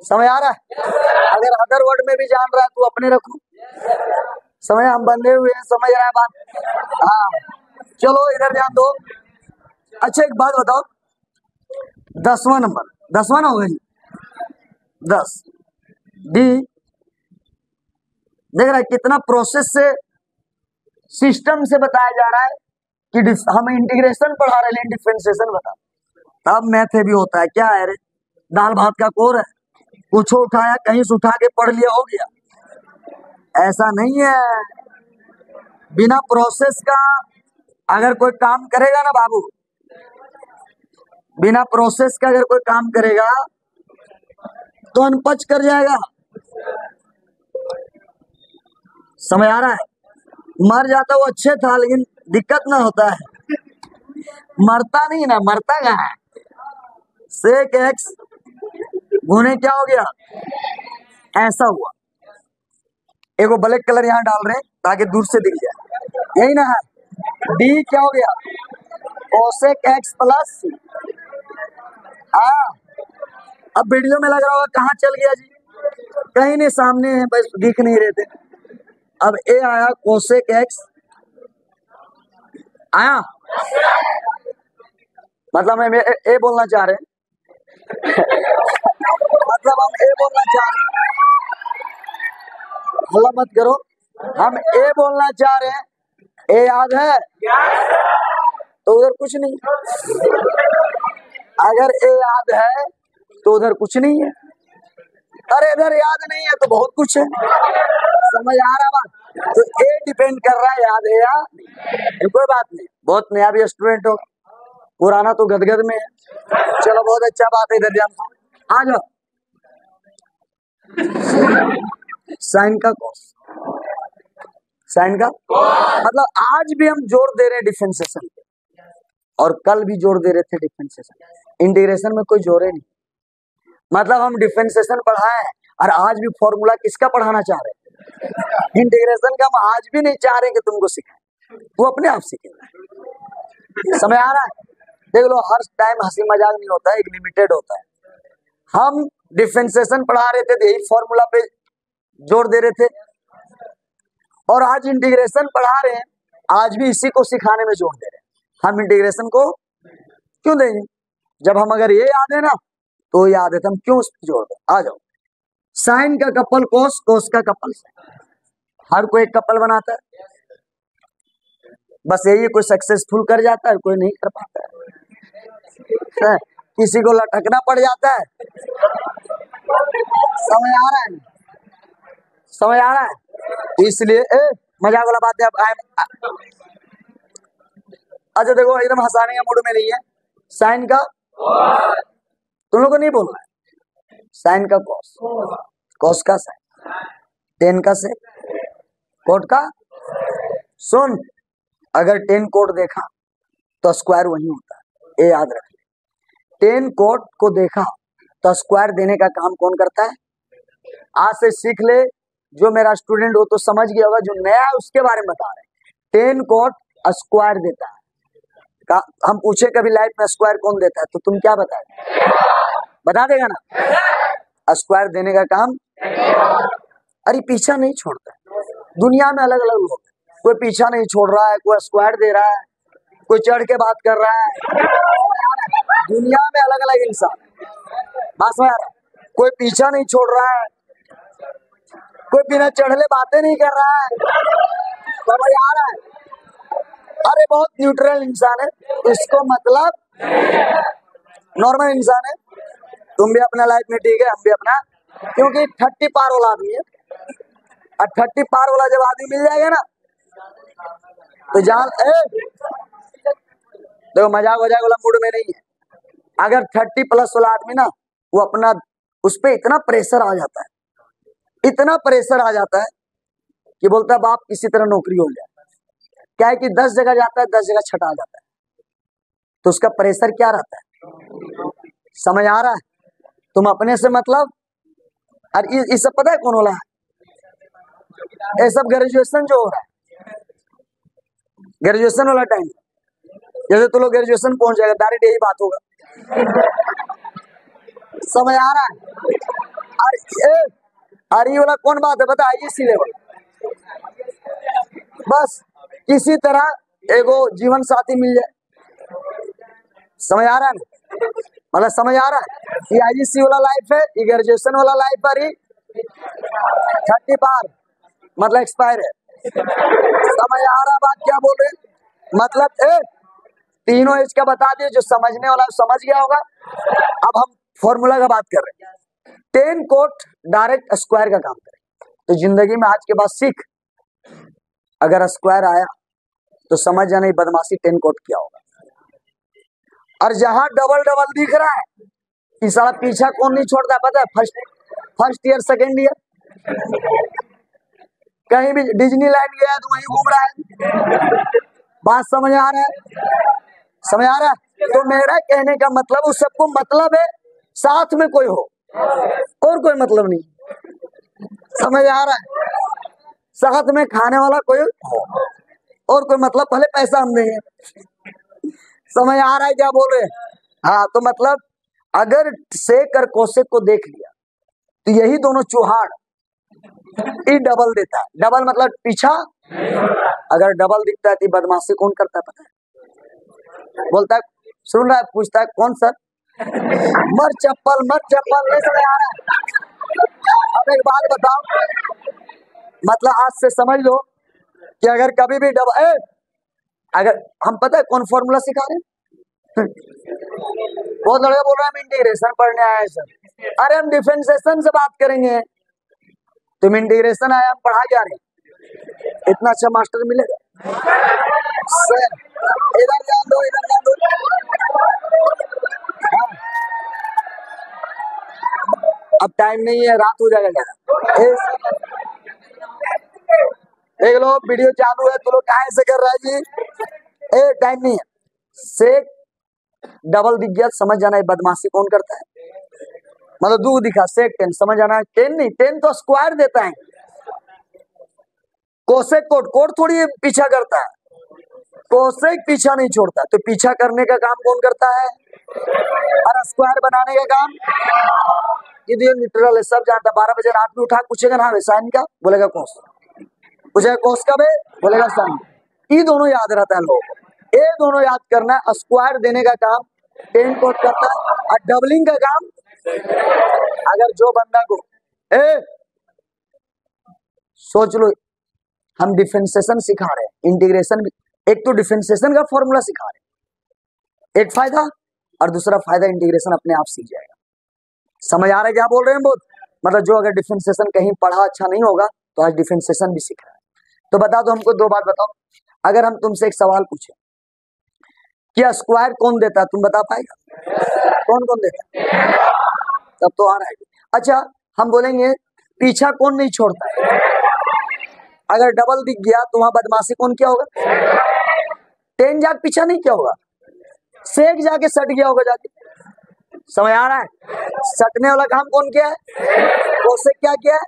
समझ आ रहा है। अगर अदर वर्ड में भी जान रहा है तो अपने रखो, समझ, हम बंधे हुए हैं, समझ रहा है बात, हाँ चलो इधर ध्यान दो। अच्छा एक बात बताओ, 10वां नंबर, 10वां ना होगा जी, 10 डी, देख रहा है कितना प्रोसेस से, सिस्टम से बताया जा रहा है कि हम इंटीग्रेशन पढ़ा रहे हैं, डिफरेंशिएशन बता, तब मैथ भी होता है, क्या है रे, दाल भात का कोर है, कुछ उठाया कहीं से उठा के पढ़ लिया हो गया, ऐसा नहीं है। बिना प्रोसेस का अगर कोई काम करेगा ना बाबू, बिना प्रोसेस का अगर कोई काम करेगा तो अनपच कर जाएगा, समझ आ रहा है। मर जाता वो अच्छे था, लेकिन दिक्कत ना होता है, मरता नहीं ना, मरता कहाँ है, सेक एक्स गुने क्या हो गया, ऐसा हुआ। एगो ब्लैक कलर यहाँ डाल रहे हैं ताकि दूर से दिख जाए, यही ना है, डी क्या हो गया, कोसेक एक्स प्लस, अब वीडियो में लग रहा होगा कहाँ चल गया जी, कहीं नहीं, सामने है, बस दिख नहीं रहे थे। अब ए आया कोसेक एक्स आया, मतलब हम ए बोलना चाह रहे हैं मतलब हम ए बोलना चाह रहे हैं, हल्ला मत करो, हम ए बोलना चाह रहे हैं, ए याद है तो उधर कुछ नहीं, अगर ए याद है तो उधर कुछ नहीं है, अरे इधर याद नहीं है तो बहुत कुछ है, समझ आ रहा बात। तो ए डिपेंड कर रहा है याद है या नहीं, कोई बात नहीं, बहुत नया भी स्टूडेंट हो, पुराना तो गदगद में है, चलो बहुत अच्छा बात है, इधर ध्यान आ जाओ। साइन का कॉस, साइन का मतलब आज भी हम जोर दे रहे हैं डिफरेंशिएशन पे, और कल भी जोर दे रहे थे डिफरेंशिएशन, इंटीग्रेशन में कोई जोर है नहीं, मतलब हम डिफरेंशिएशन पढ़ाए और आज भी फॉर्मूला किसका पढ़ाना चाह रहे हैं, इंटीग्रेशन का, हम आज भी नहीं चाह रहे कि तुमको सिखाएं, वो अपने आप सीखेगा, समझ आ रहा है। देख लो हर टाइम हंसी मजाक नहीं होता है, एक लिमिटेड होता है, हम डिफरेंशिएशन पढ़ा रहे थे तो यही फॉर्मूला पे जोर दे रहे थे, और आज इंटीग्रेशन पढ़ा रहे हैं, आज भी इसी को सिखाने में जोर दे रहे हैं। हम इंटीग्रेशन को क्यों देंगे, जब हम अगर ये याद है ना तो याद है तो हम क्यों उस पर जोर दें। आ जाओ, साइन का कपल कोस, कोस का कपल साइन, हर कोई एक कपल बनाता है, बस यही कोई सक्सेसफुल कर जाता है, कोई नहीं कर पाता है, किसी को लटकना पड़ जाता है, समझ आ रहा है, समझ आ रहा है, इसलिए मजाक वाला बात है। अब अच्छा देखो एकदम हंसाने का मूड में नहीं है, साइन का तुम लोग को नहीं बोलना है, साइन का कॉस, कॉस का साइन, टेन का सेक, कोट का। सुन, अगर टेन कोट देखा तो स्क्वायर वही होता है, ये याद रख ले। टेन कोट को देखा तो स्क्वायर देने का काम कौन करता है? आज से सीख ले, जो मेरा स्टूडेंट हो तो समझ गया होगा, जो नया है उसके बारे में बता रहे हैं। टेन कोट स्क्वायर देता है। हम पूछे कभी लाइफ में स्क्वायर कौन देता है, तो तुम क्या बताए? बता देगा ना, स्क्वायर देने का काम। अरे पीछा नहीं छोड़ता है। दुनिया में अलग अलग लोग, कोई पीछा नहीं छोड़ रहा है, कोई स्क्वायर दे रहा है, कोई चढ़ के बात कर रहा है। दुनिया में अलग अलग इंसान, बात समझ आ रहा है? कोई पीछा नहीं छोड़ रहा है, कोई बिना चढ़ले बातें नहीं कर रहा है, समझ आ रहा है? अरे बहुत न्यूट्रल इंसान है, इसको मतलब नॉर्मल इंसान है। तुम भी अपना लाइफ में ठीक है, हम भी अपना, क्योंकि 30 पार वाला आदमी है, और 30 पार वाला जब आदमी मिल जाएगा ना तो जान देखो, मजाक वजाक वाला मूड में नहीं है। अगर 30 प्लस वाला आदमी ना, वो अपना, उस पर इतना प्रेशर आ जाता है, इतना प्रेशर आ जाता है कि बोलता है बाप किसी तरह नौकरी हो जाए। क्या है कि 10 जगह जाता है, 10 जगह छटा जाता है, तो उसका प्रेशर क्या रहता है? समझ आ रहा है? तुम अपने से मतलब, और ये सब पता है कौन हो रहा है? ये सब ग्रेजुएशन जो हो रहा है, ग्रेजुएशन वाला टाइम, जैसे तो लोग ग्रेजुएशन पहुंच जाएगा, डायरेक्ट यही बात होगा। समझ आ रहा है? अरे ये वाला कौन बात है बता, आईएससी लेवल। बस किसी तरह एगो जीवन साथी मिल जाए। समझ आ रहा है ना? मतलब समझ आ रहा है? ये आईएससी वाला लाइफ है, ये ग्रेजुएशन वाला लाइफ पर ही 30 पार मतलब एक्सपायर है। समझ आ रहा बात क्या बोल रहे? मतलब तीनों एज का बता दिए, जो समझने वाला समझ गया होगा। अब हम फॉर्मूला का बात कर रहे हैं। 10 कोट डायरेक्ट स्क्वायर का काम करें, तो जिंदगी में आज के बाद सीख, अगर स्क्वायर आया तो समझ जाना ही बदमाशी 10 कोट किया होगा। और जहां डबल डबल दिख रहा है, इस साला पीछा कौन नहीं छोड़ता पता है? फर्स्ट ईयर, सेकेंड ईयर, कहीं भी डिज्नीलैंड गया तो वहीं घूम रहा है। बात समझ आ रहा है? समझ आ रहा है? तो मेरा कहने का मतलब, उस सबको मतलब है साथ में कोई हो, और कोई मतलब नहीं। समझ आ रहा है? साथ में खाने वाला कोई हो, और कोई मतलब, पहले पैसा हम देंगे। समझ आ रहा है क्या बोल रहे? हाँ, तो मतलब अगर सेक और कोसेक को देख लिया तो यही दोनों चुहाड़ ई डबल देता है। डबल मतलब पीछा, अगर डबल दिखता है तो बदमाशी कौन करता है पता है? बोलता है, सुन रहा है, पूछता है कौन सर? मर चप्पल, मर चप्पल। नहीं समझ आ रहा है? अब एक बात बताओ, मतलब आज से समझ लो कि अगर कभी भी डबल, अगर हम पता है कौन फॉर्मूला सिखा रहे हैं? बहुत लड़का बोल रहा है हम इंटीग्रेशन पढ़ने आए हैं सर। अरे हम डिफरेंशिएशन से बात करेंगे, तुम इंटीग्रेशन आया, हम पढ़ा जा रहे हैं। इतना अच्छा मास्टर मिलेगा सर? इधर जान दो, इधर जान दो। हाँ। अब टाइम नहीं है, रात हो जाएगा। देख लो वीडियो चालू है, तो लोग काहे से कर रहा है जी? टाइम नहीं है। सेक डबल दिख गया, समझ जाना है बदमाशी कौन करता है। मतलब दू दिखा, सेक 10, समझ जाना 10 नहीं, 10 तो स्क्वायर देता है। कोसेक कोट थोड़ी पीछा करता है, कोसेक पीछा नहीं छोड़ता। तो पीछा करने का काम कौन करता है? और स्क्वायर बनाने का काम ये न्यूट्रल है, सब जानता। 12 बजे रात में उठा पूछेगा ना साइन का, बोलेगा कोस, पूछेगा कोस का बे, बोलेगा साइन। ये दोनों याद रहता है लोगों को, ये दोनों याद करना है। स्क्वायर देने का काम 10 कोट करता है, और डबलिंग का काम, अगर जो बंदा को सोच लो, हम डिफरेंशिएशन सिखा रहे हैं, इंटीग्रेशन भी। एक तो डिफरेंशिएशन का फॉर्मूला सिखा रहे हैं, एक फायदा, और दूसरा फायदा इंटीग्रेशन अपने आप सीख जाएगा। समझ आ रहा है क्या बोल रहे हैं? बहुत मतलब जो अगर डिफरेंशिएशन कहीं पढ़ा अच्छा नहीं होगा तो आज डिफरेंशिएशन भी सीख रहा है। तो बता दो हमको, 2 बात बताओ। अगर हम तुमसे एक सवाल पूछे कि स्क्वायर कौन देता है, तुम बता पाएगा? कौन कौन देता है? तब तो आ रहा है। अच्छा हम बोलेंगे पीछा कौन नहीं छोड़ता है? अगर डबल दिख गया तो वहां बदमाशी कौन किया होगा? 10 जाके पीछा नहीं किया होगा, सेक जाके सट गया होगा जाके। समझ आ रहा है? सटने वाला काम कौन किया है? वो से क्या किया है?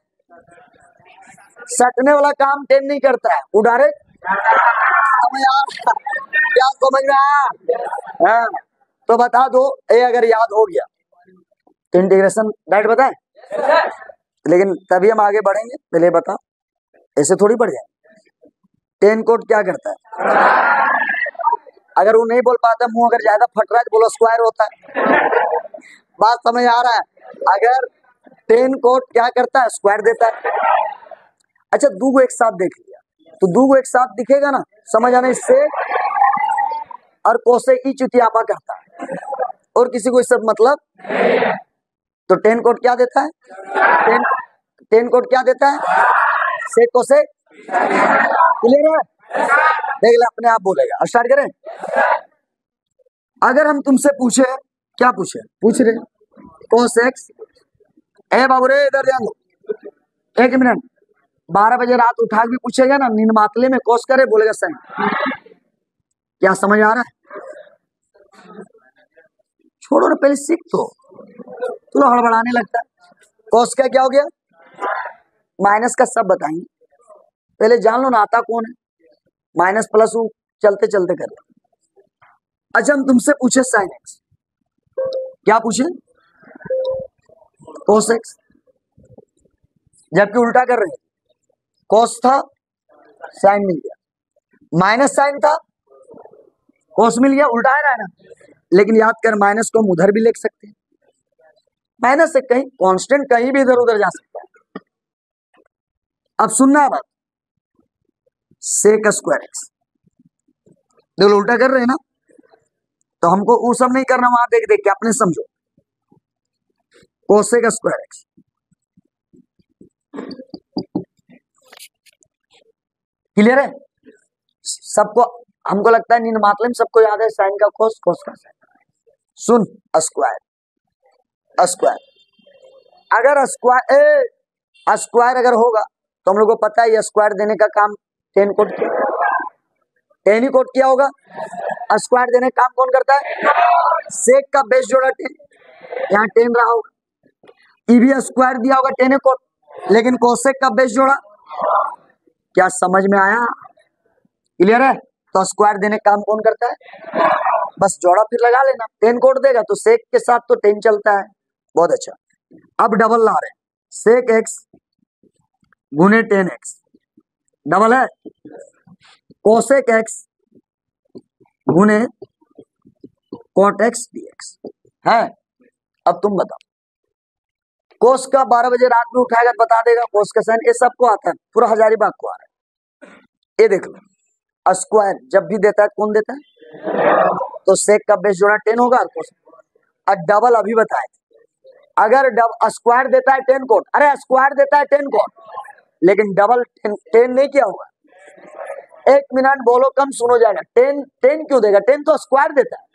सटने वाला काम 10 नहीं करता है, वो डायरेक्ट। समझ आ रहा? क्या समझ में आया? हाँ, तो बता दो ये अगर याद हो गया तो इंटीग्रेशन डायरेक्ट बताए, लेकिन तभी हम आगे बढ़ेंगे। पहले बता, ऐसे थोड़ी बढ़ जाए। 10 कोड क्या करता है? अगर वो नहीं बोल पाता, मुंह अगर ज्यादा फट रहा है तो बोलो स्क्वायर होता है। बात समझ आ रहा है? अगर 10 कोड क्या करता है? स्क्वायर देता है। अच्छा दो को एक साथ देख लिया तो दो को एक साथ दिखेगा ना, समझ आना। इससे और कोसे की चुतियापा करता है और किसी को इससे मतलब। तो 10 कोड क्या देता है? 10 कोड क्या देता है? से कोसे। क्लियर है? देख ले अपने आप बोलेगा। अब स्टार्ट करें। अगर हम तुमसे पूछे, क्या पूछे? पूछ रहे कोस एक्स। ए बाबू रे इधर ध्यान दो, 1 मिनट। 12 बजे रात उठा के पूछेगा ना, नींद मातले में कोस करे, बोलेगा सही। क्या समझ आ रहा है? छोड़ो ना, पहले सीख तो हड़बड़ाने लगता है। कोस का क्या हो गया? माइनस का सब बताएंगे, पहले जान लो ना आता कौन है। माइनस प्लस वो चलते चलते कर लो। अच्छा हम तुमसे पूछे साइन एक्स, क्या पूछे? कोस एक्स, जबकि उल्टा कर रहे हैं। कोस था, साइन मिल गया। माइनस साइन था, कोस मिल गया। उल्टा है ना, लेकिन याद कर माइनस को हम उधर भी लिख सकते हैं। माइनस से कहीं कांस्टेंट कहीं भी इधर उधर जा सकता है। अब सुनना बात, सेक स्क्वायर एक्स, देखो उल्टा कर रहे हैं ना, तो हमको वो सब नहीं करना, वहां देख देख के अपने समझो। कोसेक स्क्वायर एक्स, क्लियर है सबको? हमको लगता है नींद मातले में सबको याद है साइन का कोस, कोस का साइन। सुन, स्क्वायर स्क्वायर, अगर स्क्वायर अगर होगा तो हम लोग को पता है स्क्वायर देने का काम 10 कोड किया, 10 ही कोड किया होगा। स्क्वायर देने का काम कौन करता है? सेक का बेस जोड़ा 10, यहाँ 10 रहा होगा। भी स्क्वायर दिया होगा 10 कोड, लेकिन कोसेक का बेस जोड़ा। क्या समझ में आया? क्लियर है? तो स्क्वायर देने का काम कौन करता है? बस जोड़ा फिर लगा लेना। 10 कोड देगा तो सेक के साथ तो 10 चलता है। बहुत अच्छा। अब डबल ला रहे हैं, सेक एक्स गुने 10x, डबल है कोसेक एक्स गुने कोट एक्स dx है। अब तुम बताओ, कोस का 12 बजे रात में उठाएगा तो बता देगा कोस का साइन। ये सबको आता है, पूरा हजारीबाग को आ रहा है। ये देख लो, स्क्वायर जब भी देता है कौन देता है? तो सेक का बेस जोड़ा 10 होगा। और डबल अभी बताए थे, अगर स्क्वायर देता है 10 कोट, अरे स्क्वायर देता है 10 कोट, लेकिन डबल 10 नहीं किया होगा। 1 मिनट बोलो कम सुनो जाएगा। 10 क्यों देगा? 10 तो स्क्वायर देता है,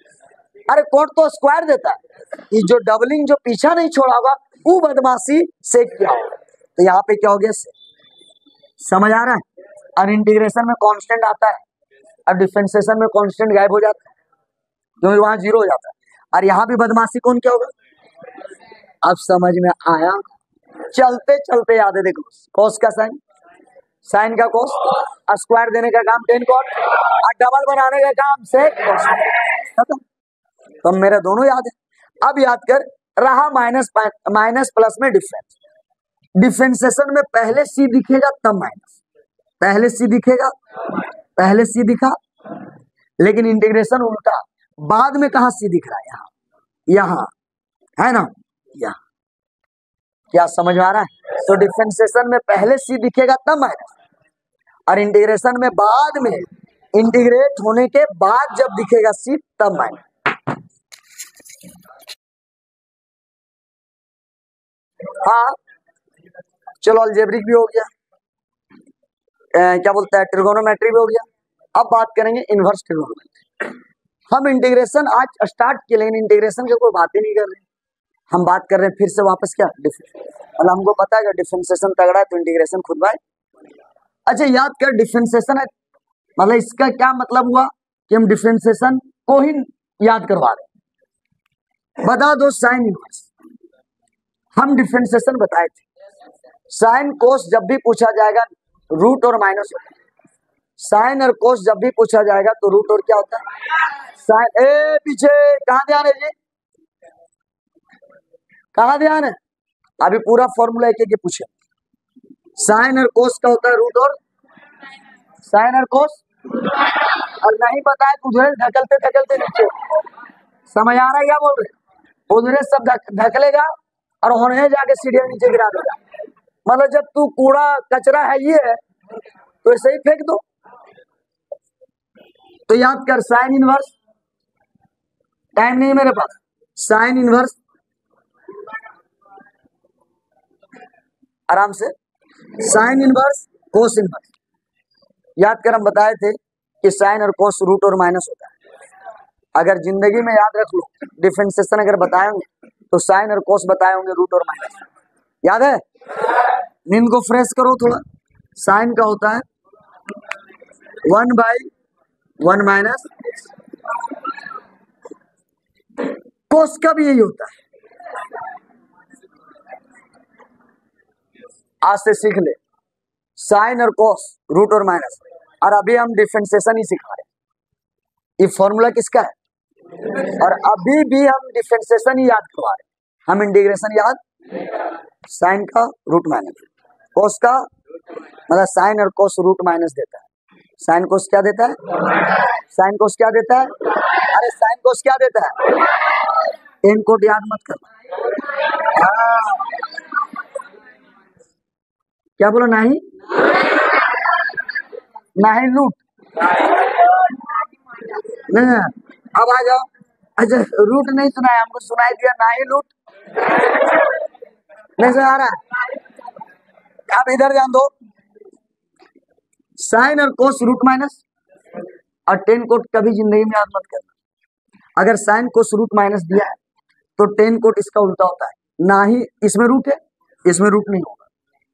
अरे कोट तो स्क्वायर देता है। ये जो डबलिंग जो पीछा नहीं छोड़ा होगा वो बदमाशी से क्या होगा। तो यहाँ पे क्या हो गया? समझ आ रहा है? और इंटीग्रेशन में कांस्टेंट आता है और डिफरेंशिएशन में कांस्टेंट गायब हो जाता है, क्योंकि वहां 0 हो जाता है। और यहाँ भी बदमाशी कौन क्या होगा? अब समझ में आया? चलते चलते याद है, देखो कोस का साइन, साइन का कोस, स्क्वायर देने का काम 10 कोट, और डबल बनाने का काम से कोस। खत्म। तो मेरे दोनों याद है। अब याद कर रहा माइनस प्लस में डिफरेंस। डिफरेंशिएशन में पहले सी दिखेगा तब माइनस, पहले सी दिखेगा, पहले सी दिखा, लेकिन इंटीग्रेशन उल्टा, बाद में कहा सी दिख रहा है? यहाँ है ना, यहाँ। क्या समझ में आ रहा है? तो डिफरेंशिएशन में पहले सी दिखेगा तब माइनस, और इंटीग्रेशन में बाद में, इंटीग्रेट होने के बाद जब दिखेगा सी तब माइनस। हाँ चलो, अलजेब्रिक भी हो गया, क्या बोलता है, ट्रिगोनोमेट्री भी हो गया। अब बात करेंगे इनवर्स ट्रिगोनोमेट्री। हम इंटीग्रेशन आज स्टार्ट किए, लेकिन इंटीग्रेशन की कोई बात ही नहीं कर रहे। हम बात कर रहे हैं फिर से वापस क्या मतलब हमको पता है कि डिफरेंशिएशन तगड़ा है तो इंटीग्रेशन खुद बाय। अच्छा याद कर डिफरेंशिएशन है मतलब इसका क्या मतलब हुआ कि हम डिफरेंशिएशन को ही याद करवा रहे हैं। बता दो साइन इनवर्स, हम डिफरेंशिएशन बताए थे। साइन कोस जब भी पूछा जाएगा रूट और माइनस होता है। साइन और कोस जब भी पूछा जाएगा तो रूट और क्या होता है साइन। ए पीछे कहां ध्यान है जी, कहां ध्यान है? अभी पूरा फॉर्मूला एक एक पूछे। साइन और कोस का होता है रूट और साइन और कोस, और नहीं पता है तो उधर ढकलते ढकलते नीचे। समझ आ रहा है क्या बोल रहे? उधर सब ढकलेगा और होने जाके सीढ़ियां नीचे गिरा देगा। मतलब जब तू कूड़ा कचरा है ये है तो ऐसे ही फेंक दो। तो याद कर साइन इनवर्स, टाइम नहीं मेरे पास, साइन इनवर्स आराम से, साइन इनवर्स कोस इनवर्स। याद कर हम बताए थे कि साइन और कोस रूट और माइनस होता है। अगर जिंदगी में याद रख लो डिफरेंशिएशन अगर बताए होंगे तो साइन और कोस बताए होंगे रूट और माइनस। याद है? नींद को फ्रेश करो थोड़ा। साइन का होता है 1/1 माइनस, कोस का भी यही होता है। आज से सीख ले साइन और कोस रूट और माइनस। और अभी हम डिफरेंशिएशन ही सिखा रहे हैं। ये फॉर्मूला किसका है? और अभी भी हम डिफरेंशिएशन ही याद करवा रहे हैं। हम इंटीग्रेशन याद, साइन का रूट माइनस, कोस का मतलब साइन और कोस रूट माइनस देता है। साइन कोस क्या देता है? साइन कोस क्या देता है? अरे साइन कोस क्या देता है? टेन कोट याद मत करना। हाँ क्या बोला? नहीं नहीं रूट नहीं। अब आ जाओ। अच्छा रूट नहीं सुनाया हमको, सुनाई दिया नहीं रूट, नहीं सुना आ रहा। अब इधर ध्यान दो, साइन और कोस रूट माइनस और टेन कोट कभी जिंदगी में याद मत करना। अगर साइन कोस रूट माइनस दिया है तो टेन कोट इसका उल्टा होता है। ना ही इसमें रूट है, इसमें रूट नहीं होगा,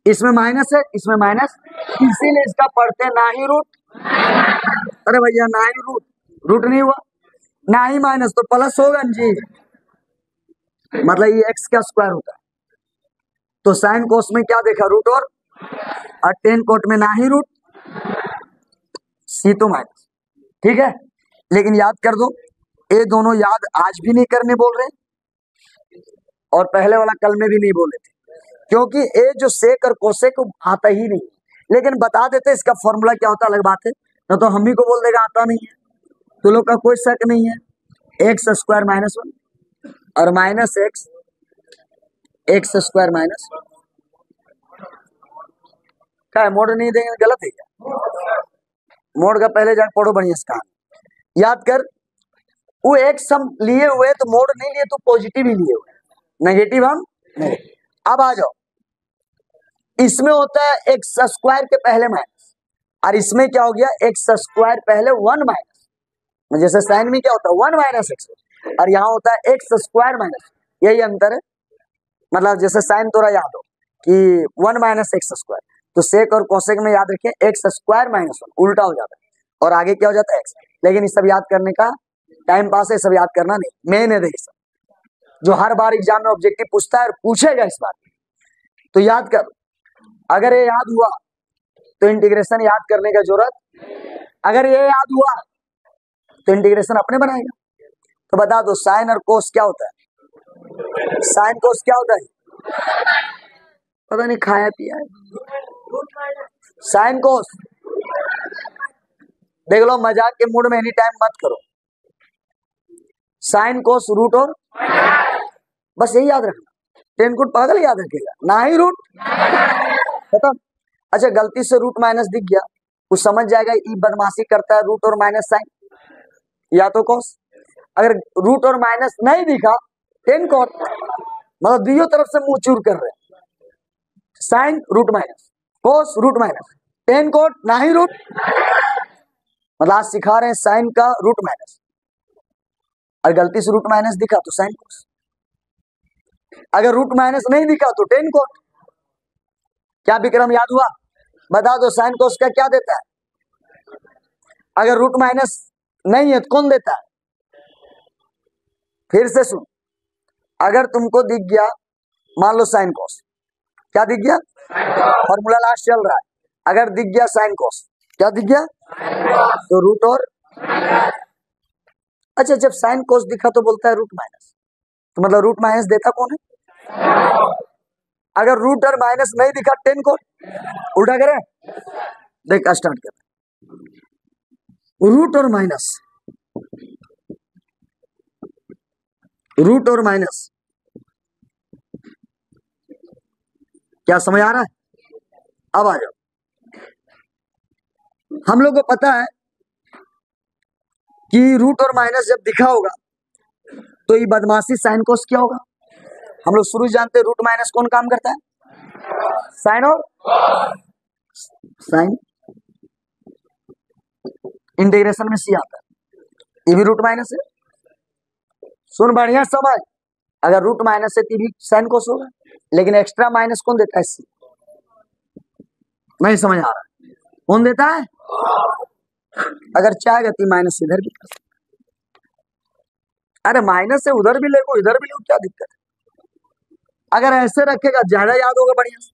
इसमें माइनस है, इसमें माइनस, इसीलिए इसका पढ़ते ना ही रूट। अरे भैया ना ही रूट, रूट नहीं हुआ, ना ही माइनस तो प्लस होगा जी, मतलब ये एक्स का स्क्वायर होता है। तो साइन कोस में क्या देखा? रूट और टेन कोट में ना ही रूट, सी तो माइनस। ठीक है, लेकिन याद कर दो ये दोनों याद आज भी नहीं करने बोल रहे और पहले वाला कल में भी नहीं बोले थे, क्योंकि ये जो सेक और कोसेक आता ही नहीं। लेकिन बता देते इसका फॉर्मूला क्या होता, अलग बात है, न तो हम ही को बोल देगा आता नहीं है। तो लोग का कोई शक नहीं है, एक्स स्क्वायर माइनस 1 और minus x, x square minus क्या है? मोड़ नहीं देंगे गलत है क्या? मोड़ का पहले जाकर पढ़ो बढ़िया से कहानी। याद कर वो एक्स हम लिए हुए तो मोड़ नहीं लिए तो पॉजिटिव ही लिए हुए, नेगेटिव हम नहीं। अब आ जाओ, इसमें होता है एक्स स्क्वायर के पहले माइनस और इसमें क्या हो गया? एक्स स्क्वायर पहले 1 माइनस। जैसे साइन में क्या होता है 1 माइनस एक्स और यहाँ होता है एक्स स्क्वायर माइनस, यही अंतर है। मतलब जैसे साइन थोड़ा याद हो कि 1 माइनस एक्स स्क्वायर, तो सेक और कोसेक में याद रखें एक्स स्क्वायर माइनस 1 उल्टा हो जाता है और आगे क्या हो जाता है एक्स। लेकिन ये सब याद करने का टाइम पास है, सब याद करना नहीं, मेन है ये सब जो हर बार एग्जाम में ऑब्जेक्टिव पूछता है और पूछेगा इस बार। तो याद कर, अगर ये याद हुआ तो इंटीग्रेशन याद करने का जरूरत, अगर ये याद हुआ तो इंटीग्रेशन अपने बनाएगा। तो बता दो साइन और कोस क्या होता है? साइन कोस क्या होता है? पता नहीं खाया पिया है। साइन कोस देख लो, मजाक के मूड में एनी टाइम मत करो। साइन कोस रूट और बस यही याद रखना। टेन कोट पागल याद रखेगा, ना ही रूट खत्म। अच्छा गलती से रूट माइनस दिख गया, वो समझ जाएगा ये बदमाशी करता है, रूट और माइनस साइन या तो कोस। अगर रूट और माइनस नहीं दिखा टेन कोट, मतलब दोनों तरफ से मुंह चूर कर रहे हैं। साइन रूट माइनस, कोस रूट माइनस, टेन कोट ना ही रूट, मतलब आज सिखा रहे हैं साइन का रूट माइनस और गलती से रूट माइनस दिखा तो साइन कोस। अगर रूट माइनस नहीं दिखा तो टेन कोट। क्या विक्रम याद हुआ? बता दो साइन कोस का क्या देता है? अगर रूट माइनस नहीं है तो कौन देता है? फिर से सुन, अगर तुमको दिख गया मान लो साइन कोस, क्या दिख गया? फॉर्मूला लास्ट चल रहा है। अगर दिख गया साइन कोस, क्या दिख गया? तो रूट और अच्छा, जब साइन कोस दिखा तो बोलता है रूट माइनस, तो मतलब रूट माइनस देता कौन है? अगर रूट और माइनस नहीं दिखा टेन कोट, उल्टा करें, देख स्टार्ट कर। रूट और माइनस, रूट और माइनस, क्या समझ आ रहा है? अब आ जाओ, हम लोग को पता है कि रूट और माइनस जब दिखा होगा तो ये बदमाशी साइन कोस क्या होगा? हम लोग शुरू जानते हैं रूट माइनस कौन काम करता है? साइन और साइन, इंटीग्रेशन में सी आता है, ये भी रूट माइनस है। सुन बढ़िया समझ, अगर रूट माइनस है तो भी साइन कोस होगा, लेकिन एक्स्ट्रा माइनस कौन देता है? सी। नहीं समझ आ रहा, कौन देता है? अगर चाहेगा तो माइनस इधर भी कर सकता। अरे माइनस से उधर भी ले, इधर भी ले, क्या दिक्कत है? अगर ऐसे रखेगा ज्यादा याद होगा बढ़िया से।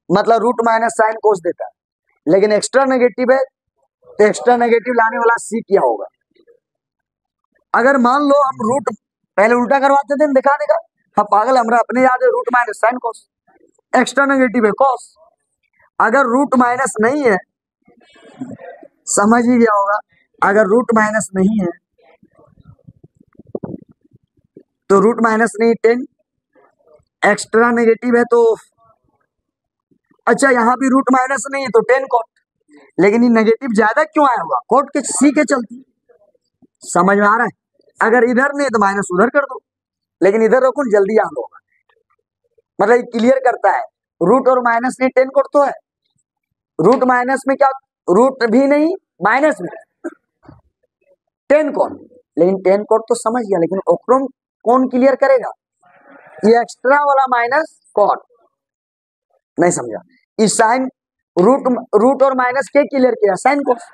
मतलब रूट माइनस साइन कोस देता है, लेकिन एक्स्ट्रा नेगेटिव है तो एक्स्ट्रा नेगेटिव लाने वाला सी क्या होगा? अगर मान लो हम रूट पहले उल्टा करवाते थे, दिखा देगा। हाँ पागल, हमरा अपने याद है root minus sine cos, extra negative है कॉस। अगर रूट माइनस नहीं है, समझ ही गया होगा, अगर रूट माइनस नहीं है तो रूट माइनस नहीं टेन, एक्स्ट्रा नेगेटिव है तो अच्छा, यहाँ भी रूट माइनस नहीं है तो टेन कोट, लेकिन ये नेगेटिव ज्यादा क्यों आया होगा? कोट के सी के चलती। समझ में आ रहा है? अगर इधर नहीं तो माइनस उधर कर दो, लेकिन इधर रखो जल्दी याद होगा। मतलब क्लियर करता है, रूट और माइनस नहीं टेन कोट तो है, रूट माइनस में क्या, रूट भी नहीं माइनस में टेन कोट, लेकिन टेन कोट तो समझ गया, लेकिन ओक्रोम कौन क्लियर करेगा? ये एक्स्ट्रा वाला माइनस कोट। नहीं समझा? इस साइन रूट और माइनस के क्लियर किया? Sine cos.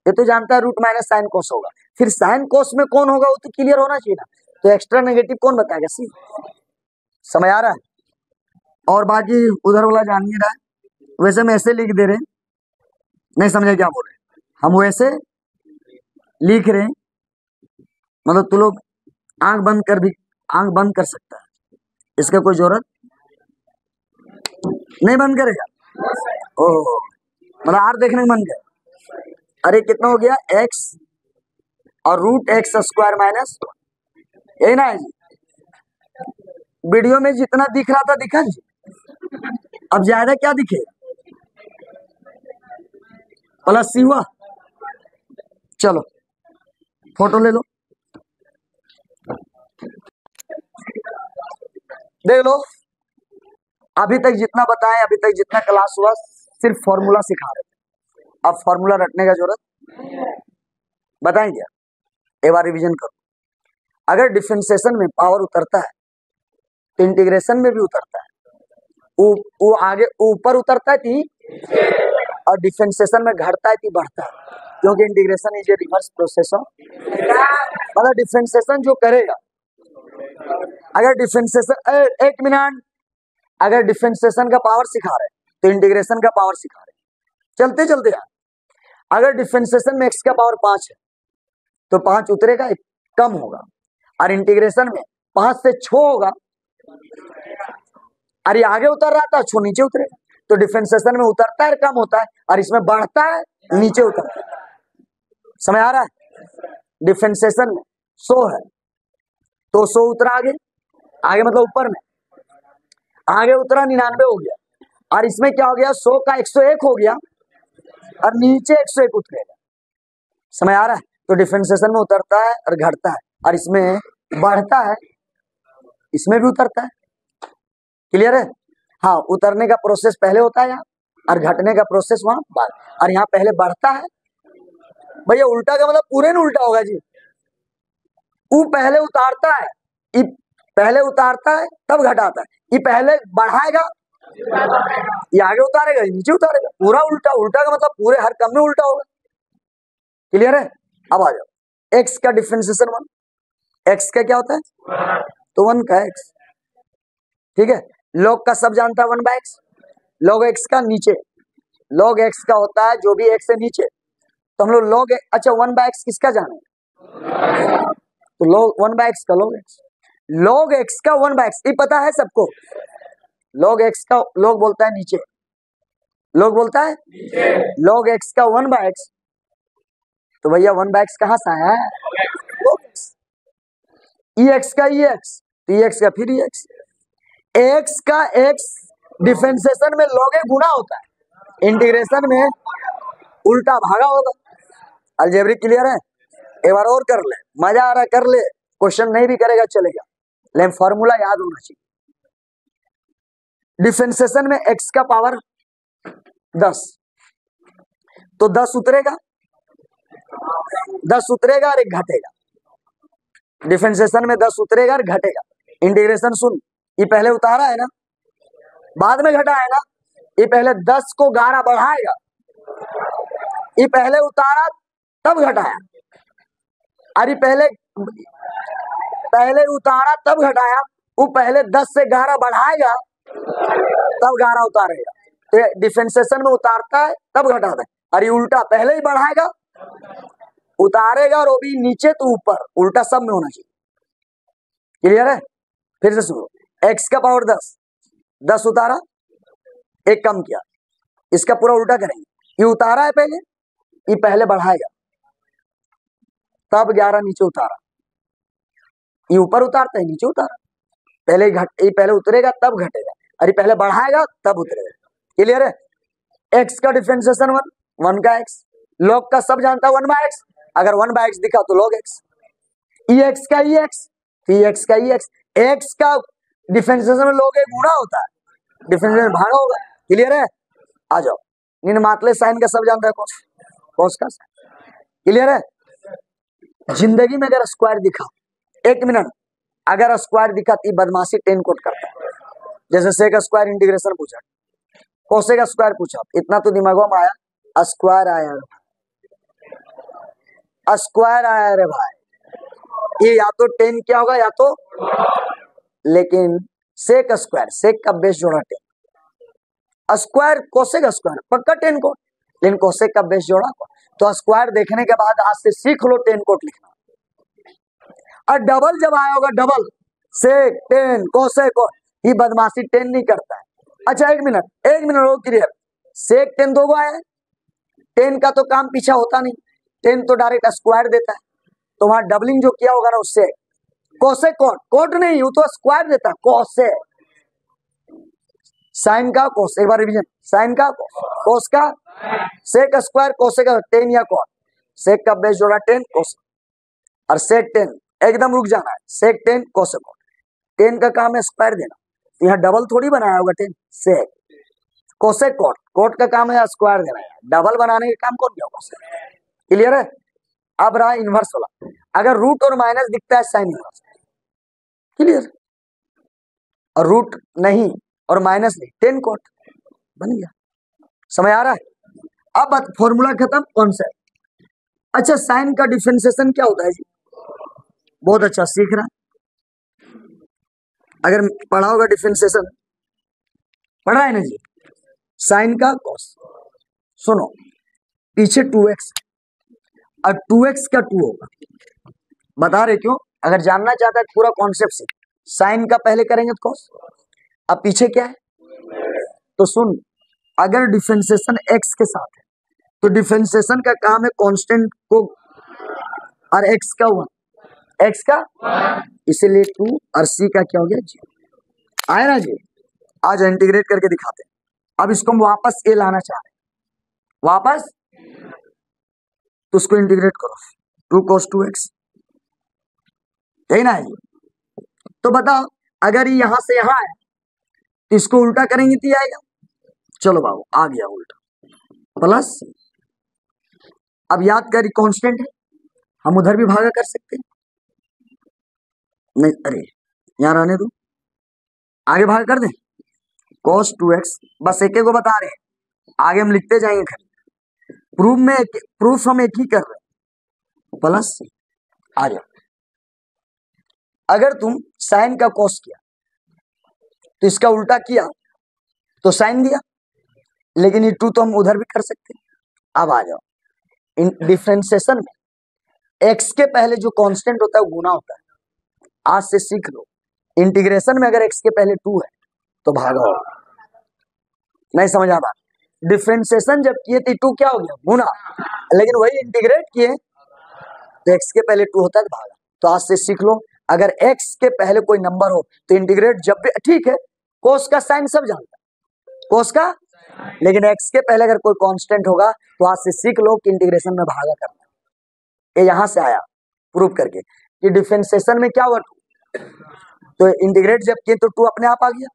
ये तो जानता है रूट माइनस साइन कोस होगा, फिर साइन कोस में कौन होगा वो तो क्लियर होना चाहिए ना, तो एक्स्ट्रा नेगेटिव कौन बताएगा? सी। समझ आ रहा है? और बाकी उधर वाला जान नहीं रहा है, वैसे हम ऐसे लिख दे रहे हैं, नहीं समझे क्या बोल रहे? हम वैसे लिख रहे हैं, मतलब तू लोग आंख बंद कर भी आंख बंद कर सकता है, इसका कोई जरूरत नहीं। बंद करेगा? ओह, मतलब आर देखने में मन गया। अरे कितना हो गया? एक्स और रूट एक्स स्क्वायर माइनस, यही ना है जी? वीडियो में जितना दिख रहा था दिखा जी, अब ज्यादा क्या दिखे? प्लस सी हुआ। चलो फोटो ले लो, देख लो। अभी तक जितना बताएं, अभी तक जितना क्लास हुआ सिर्फ फॉर्मूला सिखा रहे थे, अब फॉर्मूला रटने का जरूरत बताएं क्या? एक बार रिवीजन करो। अगर डिफरेंशिएशन में पावर उतरता है तो इंटीग्रेशन में भी उतरता है, वो आगे ऊपर उतरता है थी, और डिफरेंशिएशन में घटता है थी बढ़ता है, क्योंकि integration is a reverse process of, मतलब डिफरेंशिएशन जो करेगा, अगर डिफरेंशिएशन, एक मिनट, अगर डिफरेंशिएशन का पावर सिखा रहे तो इंटीग्रेशन का पावर सिखा रहे, चलते चलते यार। अगर डिफरेंशिएशन में x का पावर 5 है तो 5 उतरेगा, कम होगा, और इंटीग्रेशन में 5 से 6 होगा, अरे आगे उतर रहा था 6 नीचे उतरेगा, तो डिफरेंशिएशन में उतरता है कम होता है, और इसमें बढ़ता है नीचे उतरता है। समझ आ रहा है? डिफरेंशिएशन में 100 है तो 100 उतरा आगे, आगे मतलब ऊपर में, आगे उतरा 99 हो गया, और इसमें क्या हो गया? 100 का 101 हो गया, और नीचे 101 उतरेगा। समझ आ रहा है? तो डिफरेंशिएशन में उतरता है और घटता है, और इसमें बढ़ता है, इसमें भी उतरता है। क्लियर है? हाँ, उतरने का प्रोसेस पहले होता है यहाँ, और घटने का प्रोसेस वहां बाद, और यहाँ पहले बढ़ता है। भैया उल्टा का मतलब पूरे न उल्टा होगा जी, वो पहले उतारता है, पहले उतारता है तब घटाता है। ये पहले बढ़ाएगा, ये आगे उतारेगा, ये नीचे उतारेगा, पूरा उल्टा। उल्टा का मतलब पूरे हर क्रम में उल्टा होगा। क्लियर है? अब आ जाओ, एक्स का डिफरेंशिएशन 1, एक्स का क्या होता है? तो 1 का एक्स, ठीक है। लॉग का सब जानता है 1/x, लॉग एक्स का नीचे, लॉग एक्स का होता है जो भी एक्स से नीचे, तो हम लोग लॉग, अच्छा 1/x किसका जाने, तो लॉग 1/x का लॉग एक्स, लॉग एक्स का 1/x ये पता है सबको। लॉग एक्स का लॉग बोलता है नीचे, लॉग बोलता है लॉग एक्स का 1/x, तो भैया 1/x कहां से आया है? log x। ई एक्स का ई एक्स, तो ई एक्स का फिर ई एक्स, एक्स का एक्स डिफरेंशिएशन में लॉग गुणा होता है, इंटीग्रेशन में उल्टा भागा होगा। अलजेब्रिक क्लियर है? एक बार और कर ले, मजा आ रहा है कर ले, क्वेश्चन नहीं भी करेगा चलेगा, लेकिन फॉर्मूला याद होना चाहिए। डिफरेंशिएशन में x का पावर 10, तो 10 उतरेगा, 10 उतरेगा और एक घटेगा। डिफरेंशिएशन में 10 उतरेगा और घटेगा। इंटीग्रेशन सुन, ये पहले उतारा है ना, बाद में घटा है ना, ये पहले 10 को 11 बढ़ाएगा, ये पहले उतारा तब घटाया, अरे पहले उतारा तब घटाया, वो पहले 10 से 11 बढ़ाएगा तब 11 उतारेगा। तो डिफरेंशिएशन में उतारता है तब घटाता है, अरे उल्टा पहले ही बढ़ाएगा उतारेगा, और वो भी नीचे तो ऊपर, उल्टा सब में होना चाहिए। क्लियर है? फिर से सुनो, x का पावर 10, 10 उतारा, एक कम किया, इसका पूरा उल्टा करेंगे, ये उतारा है पहले, ये पहले बढ़ाएगा तब 11 नीचे उतारा, ये ऊपर उतारता है नीचे उतारा, पहले ये पहले उतरेगा तब घटेगा, अरे पहले बढ़ाएगा तब उतरेगा। क्लियर है? x का डिफरेंशिएशन 1, 1 का x, log का सब जानता है 1/x, अगर 1/x दिखा तो log x, ex का ex, ex का ex, x का डिफरेंशिएशन में log गुणा होता है, डिफरेंशिएशन भागा होगा। क्लियर है? आ जाओ, निम्नातले साइन का सब जानता है cos, cos का साइन। क्लियर है? जिंदगी में अगर स्क्वायर दिखा, 1 मिनट, अगर स्क्वायर दिखा तो बदमाशी 10 कोट करता है। जैसे सेक स्क्वायर इंटीग्रेशन पूछा, कोसेक स्क्वायर पूछा, इतना तो दिमाग में आया, स्क्वायर आया स्क्वायर आया रे भाई, ये या तो 10 क्या होगा या तो, लेकिन सेक स्क्वायर, सेक का बेस जोड़ा 10, स्क्वायर कोसेक स्क्वायर पक्का 10 कोट, लेकिन कोसेक का बेस जोड़ा, तो स्क्वायर देखने के बाद आज से सीख लो 10 कोट लिखना। और डबल जब आया होगा, डबल सेक 10 कोसेक कोट, ये बदमाशी 10 नहीं करता है। अच्छा 1 मिनट हो क्लियर, सेक 10 दो आया है, 10 का तो काम पीछा होता नहीं, 10 तो डायरेक्ट स्क्वायर देता है, तो वहां डबलिंग जो किया होगा ना उससे, कोसेक कोट, कोट नहीं वो तो स्क्वायर देता है, कोसेक, साइन का कोस, एक बार रिवीजन, साइन का कोस का सेक स्क्वायर, कोसेक 10 या कोट, सेक का बेस जोड़ा 10 कोस, और सेक 10 एकदम रुक जाना है, सेक 10 कोसेक कोट, 10 का काम है स्क्वायर देना, यहाँ डबल थोड़ी बनाया होगा 10, सेक कोसेक कोट, कोट का काम है स्क्वायर देना है, डबल बनाने का काम कौन किया होगा? क्लियर है? अब रहा इनवर्स वाला, अगर रूट और माइनस दिखता है साइन इनवर्स, क्लियर, और रूट नहीं और माइनस नहीं, 10 कोट बन गया। समझ आ रहा है? अब फॉर्मूला खत्म, कॉन्सेप्ट। अच्छा साइन का डिफरेंशिएशन क्या होता है जी? बहुत अच्छा सीख रहा है, अगर पढ़ा होगा डिफरेंशिएशन, पढ़ा है ना जी, साइन का कॉस। सुनो, पीछे 2x और 2x का 2 होगा, बता रहे क्यों? अगर जानना चाहता है पूरा कॉन्सेप्ट से, साइन का पहले करेंगे तो कॉस, अब पीछे क्या है? तो सुन, अगर डिफरेंशिएशन x के साथ है तो डिफरेंशिएशन का काम है कांस्टेंट को, और x का 1, x का इसीलिए 2, और c का क्या हो गया 0। आया ना जी? आज इंटीग्रेट करके दिखाते हैं। अब इसको हम वापस ये लाना चाह रहे हैं, वापस, तो उसको इंटीग्रेट करो, 2 cos 2x, यही ना है जी? तो बताओ अगर ये यहां से यहां है तो इसको उल्टा करेंगे तो आएगा, चलो बाबू आ गया उल्टा, प्लस, अब याद करिए कांस्टेंट है, हम उधर भी भागा कर सकते हैं, नहीं अरे यहाँ रहने दो, आगे भाग कर दे cos 2x, बस एक को बता रहे हैं, आगे हम लिखते जाएंगे खाली। प्रूफ हम एक ही कर रहे हैं, प्लस आ जाओ। अगर तुम साइन का cos किया तो इसका उल्टा किया तो साइन दिया, लेकिन ये 2 तो हम उधर भी कर सकते हैं। अब आ जाओ, इन डिफरेंशिएशन में x के पहले जो कांस्टेंट होता है वो गुना होता है। आज से सीख लो, इंटीग्रेशन में अगर x के पहले 2 है तो भागा होगा। नहीं समझ आता? डिफरेंशिएशन जब किए तो 2 क्या हो गया, गुना, लेकिन वही इंटीग्रेट किए तो x के पहले 2 होता है तो भागा। तो आज से सीख लो, अगर x के पहले कोई नंबर हो तो इंटीग्रेट जब भी, ठीक है कोस का साइन सब जानता है, कोस का, लेकिन x के पहले अगर कोई कांस्टेंट होगा तो आज से सीख लो कि इंटीग्रेशन में भागा करना। ये यहां से आया प्रूव करके कि डिफरेंशिएशन में क्या हुआ, तो इंटीग्रेट जब किए तो 2 अपने आप आ गया,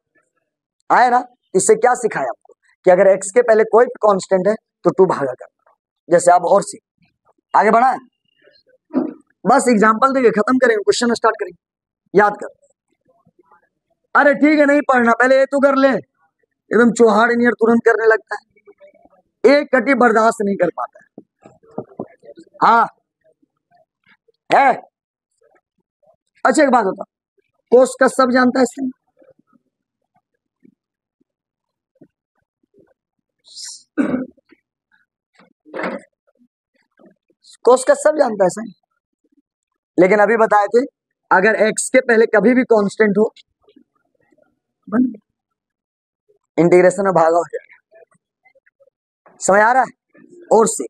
आया ना। इससे क्या सिखाया हमको कि अगर x के पहले कोई कांस्टेंट है तो 2 भागा करना। जैसे अब और सीख, आगे बढ़ा, बस एग्जांपल देके खत्म करेंगे, क्वेश्चन स्टार्ट करेंगे, याद कर। अरे ठीक है नहीं पढ़ना, पहले ये तो कर ले, एकदम चौहाड़ नियर तुरंत करने लगता है, एक कटी बर्दाश्त नहीं कर पाता है। हाँ है, अच्छा एक बात होता, कोस का सब जानता है इससे, कोस का सब जानता है सही, लेकिन अभी बताए थे अगर x के पहले कभी भी कांस्टेंट हो बन गया, इंटीग्रेशन में भागा हो जाएगा। समझ आ रहा है? और सीख,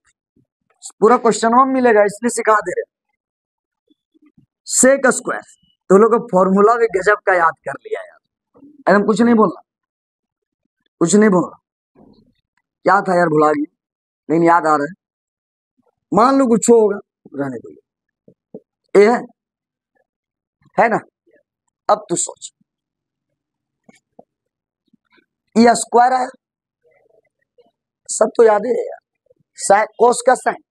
पूरा क्वेश्चन में मिलेगा इसलिए सिखा दे रहे। सेक स्क्वायर, तो लोग फॉर्मूला भी गजब का याद कर लिया यार, एकदम कुछ नहीं बोलना, कुछ नहीं बोलना, क्या था यार भुला गया, लेकिन याद आ रहा है। मान लो कुछ होगा, रहने दो, ये है ना। अब तू सोच, ये स्क्वायर आया, सब तो याद है यार, साइन कोस का साइन,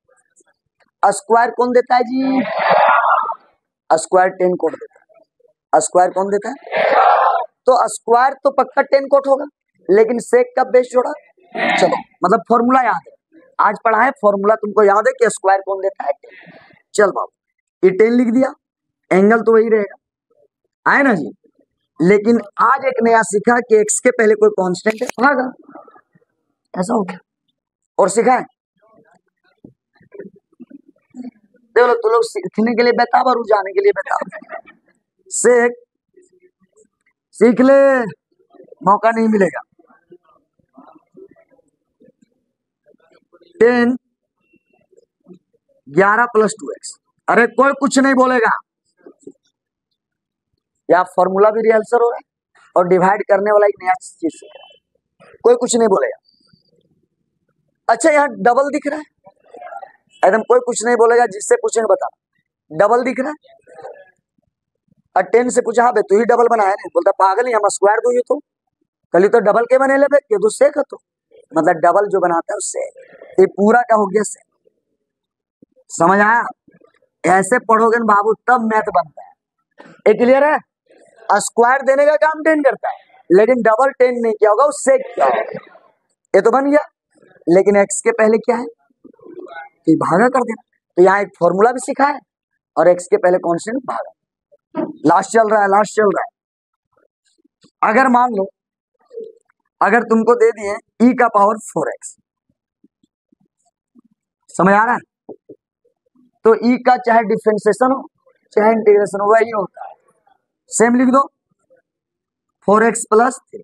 स्क्वायर कौन देता है जी, स्क्वायर 10 कोट देता है, स्क्वायर कौन देता है, तो स्क्वायर तो पक्का 10 कोट होगा, लेकिन सेक का बेस जोड़ा, चलो मतलब फॉर्मूला याद है, आज पढ़ा है फॉर्मूला, तुमको याद है कि स्क्वायर कौन देता है, 10। चल बाबू ये 10 लिख दिया, एंगल तो वही रहेगा, आए ना जी। लेकिन आज एक नया सीखा कि x के पहले कोई कांस्टेंट है, भागा, ऐसा हो गया। और सीखा है, देखो तू लोग सीखने के लिए बेताब और जाने के लिए बेताब, सीख ले, मौका नहीं मिलेगा। 10 11 + 2x, अरे कोई कुछ नहीं बोलेगा, या फॉर्मूला भी रिहर्सल हो रहा है और डिवाइड करने वाला एक नया चीज सीख रहा है, कोई कुछ नहीं बोलेगा। अच्छा यहाँ डबल दिख रहा है, एकदम कोई कुछ नहीं बोलेगा, जिससे पूछेंगे बता, डबल दिख रहा है, और 10 से पूछा, हाँ तू ही डबल बनाया नहीं, बोलता पागल ही हम स्क्वायर दो, ये तो कल तो डबल के बने ले, ये तो सेक है, तो मतलब डबल जो बनाता है उससे, ये पूरा का हो गया से। समझ आया? ऐसे पढ़ोगे ना बाबू तब मैथ बनता है। ये क्लियर है? स्क्वायर देने का काम 10 करता है, लेकिन डबल 10 नहीं किया होगा, उससे क्या होगा, ये तो बन गया, लेकिन x के पहले क्या है, तो भागा कर देना। तो यहाँ एक फॉर्मूला भी सीखा है और x के पहले कांस्टेंट भागा। लास्ट चल रहा है, लास्ट चल रहा है। अगर मान लो अगर तुमको दे दिए e का पावर 4x, समझ आ रहा है, तो e का चाहे डिफरेंशिएशन हो चाहे इंटीग्रेशन हो वही होता है, सेम लिख दो, 4x + 3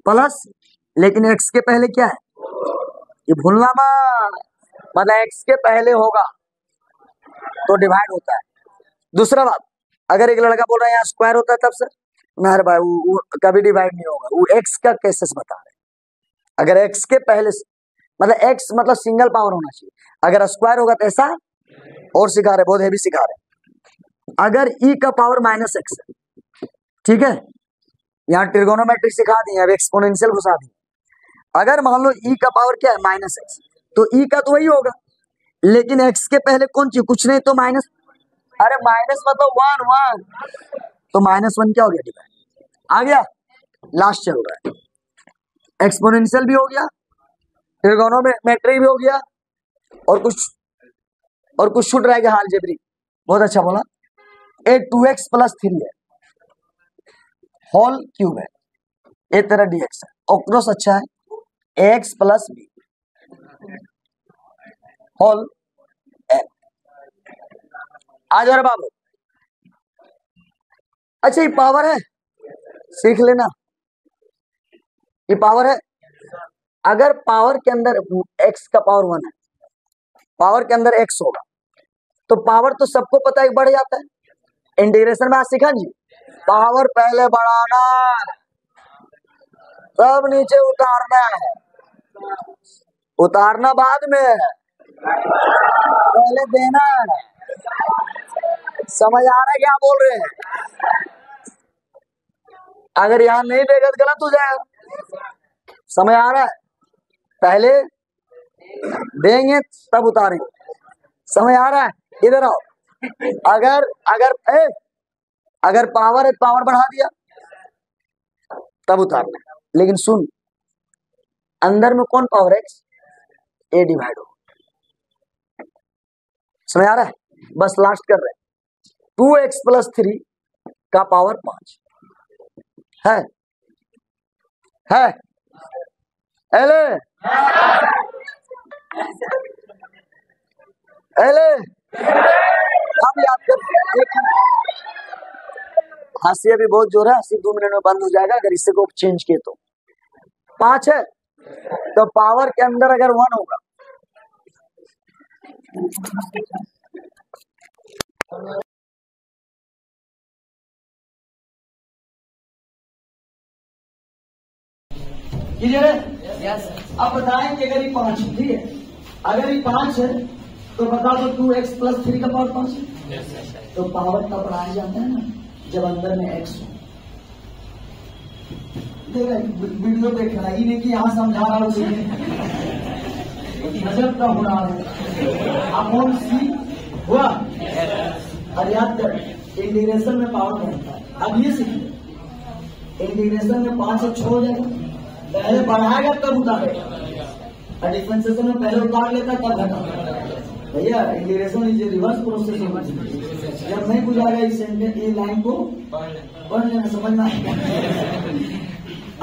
प्लस, लेकिन x के पहले क्या है, ये भूलना मत, मतलब x के पहले होगा तो डिवाइड होता है। दूसरा बात, अगर एक लड़का बोल रहा है यहाँ स्क्वायर होता है तब सर, ना भाई वो कभी डिवाइड नहीं होगा, वो x का केसेस बता रहे, अगर x के पहले मतलब x मतलब सिंगल पावर होना चाहिए, अगर स्क्वायर होगा तो ऐसा, और सिखा रहे, बहुत हैवी सिखा रहे। अगर e का पावर -x है, ठीक है, यहाँ ट्रिगोनोमेट्री सिखा दी, अब एक्सपोनेंशियल घुसा दी। अगर मान लो e का पावर क्या है -x, तो e का तो वही होगा, लेकिन x के पहले कौन चीज, कुछ नहीं तो माइनस, अरे माइनस मतलब 1 1, तो -1 क्या हो गया डिवाइड, आ गया। लास्ट चल रहा है, एक्सपोनेंशियल भी हो गया, ट्रिगोनोमेट्री भी हो गया, और कुछ छूट रह गया, अलजेब्रिक। बहुत अच्छा बोला। ए 2x + 3 है, होल क्यूब है, ए तेरा dx है, और क्रॉस अच्छा है ax + b होल n। आ जाओ रे बाबू। अच्छा ये पावर है, सीख लेना, ये पावर है। अगर पावर के अंदर x का पावर 1 है, पावर के अंदर x होगा, तो पावर तो सबको पता है बढ़ जाता है। इंटीग्रेशन में आज सीखा जी, पावर पहले बढ़ाना, सब नीचे उतारना है, उतारना बाद में, पहले देना है। समझ आ रहा है क्या बोल रहे हैं? अगर यहां नहीं देगा तो गलत हो जाएगा। समझ आ रहा है? पहले देंगे तब उतारेंगे। समझ आ रहा है? इधर आओ। अगर पावर है, पावर बढ़ा दिया तब उतारना है। लेकिन सुन, अंदर में कौन पावर है? ए डिवाइड हो। समझ आ रहा है? बस लास्ट कर रहे हैं। 2x + 3 का पावर 5 है। एले हम याद कर, हंसी अभी बहुत जोर है, हंसी 2 मिनट में बंद हो जाएगा अगर इससे को चेंज किए तो। 5 है तो पावर के अंदर अगर 1 होगा, yes. अब बताएं कि अगर ये 5 ठीक है, अगर ये 5 है तो बता दो 2x + 3 का पावर 5 है। yes. तो पावर का बढ़ाया जाता है ना जब अंदर में x हो। वीडियो देख रहा ही नहीं कि यहाँ समझा रहा हूँ, गजब का होना है। अपॉन सी हुआ। अब याद कर, इंटीग्रेशन में पावर बढ़ता है। अब ये सीखिए, इंटीग्रेशन में 5 से 6 हो जाएगा, पहले बढ़ाएगा तब उतारेगा, और डिफरेंशिएशन में पहले उतार लेता तब घटाता। भैया इंटीग्रेशन इज रिवर्स प्रोसेस होगा। जब नहीं बुझाएगा इस सेंटेंस, ये लाइन को पढ़ लेना, समझना।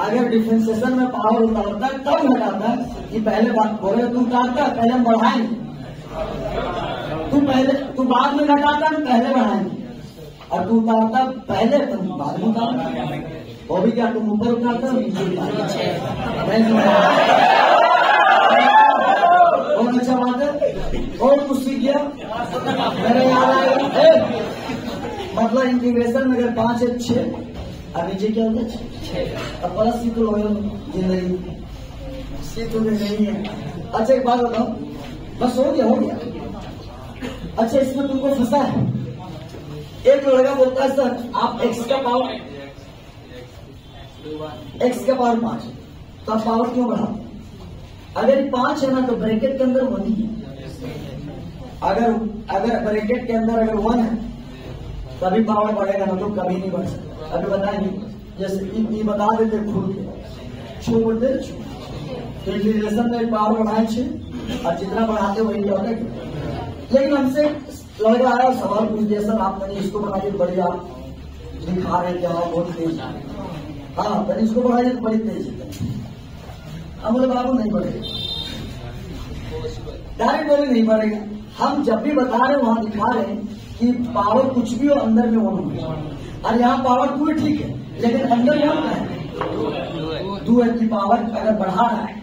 अगर डिफरेंशिएशन में पावर उतारता है तब घटाता है, ये पहले बात बोले तू उतारता है पहले हम बढ़ाएंगे, तू बाद में घटाता है पहले बढ़ाएंगे, और तू उतारता पहले तुम बाद में उतारता। वो भी क्या तुम ऊपर उठाते हो नीचे उतारते? बहुत अच्छा बात है। और कुछ सीख गया मेरे याद आएगा। मतलब इंटीग्रेशन में अगर 5 है 6, अब नीचे क्या होता है 6। अब बड़ा सीख लो जिंदगी, सीख तो नहीं है। अच्छा एक बात बताओ, बस हो गया। अच्छा इसमें तुमको फंसा है। एक लड़का बोलता है सर आप x का पावर 5, तो आप पावर क्यों बढ़ाओ? अगर 5 है ना तो ब्रैकेट के अंदर 1 ही है। अगर ब्रैकेट के अंदर अगर 1 है तभी पावर बढ़ेगा, ना तो कभी नहीं बढ़ सकता। अभी बताएंगे, जैसे ये बता देते खुद के छोड़ दे, तो इंटीग्रेशन में पावर बढ़ाए 6, और जितना बढ़ाते वही क्या होता है। लेकिन हमसे लड़का आया सवाल पूछ दिया, सर आप मैंने इसको बढ़ाइए, बढ़िया दिखा रहे क्या बहुत तेज। हाँ मैंने इसको बढ़ाइए तो बड़ी तेज है। हम बोले बाबू नहीं बढ़ेगा, डायरेक्ट बोले नहीं बढ़ेगा। हम जब भी बता रहे वहां दिखा रहे हैं कि पावर कुछ भी हो अंदर में 1 होगा, और यहाँ पावर 2 ठीक है, लेकिन अंदर 1 है। 2 की पावर अगर बढ़ा रहा है,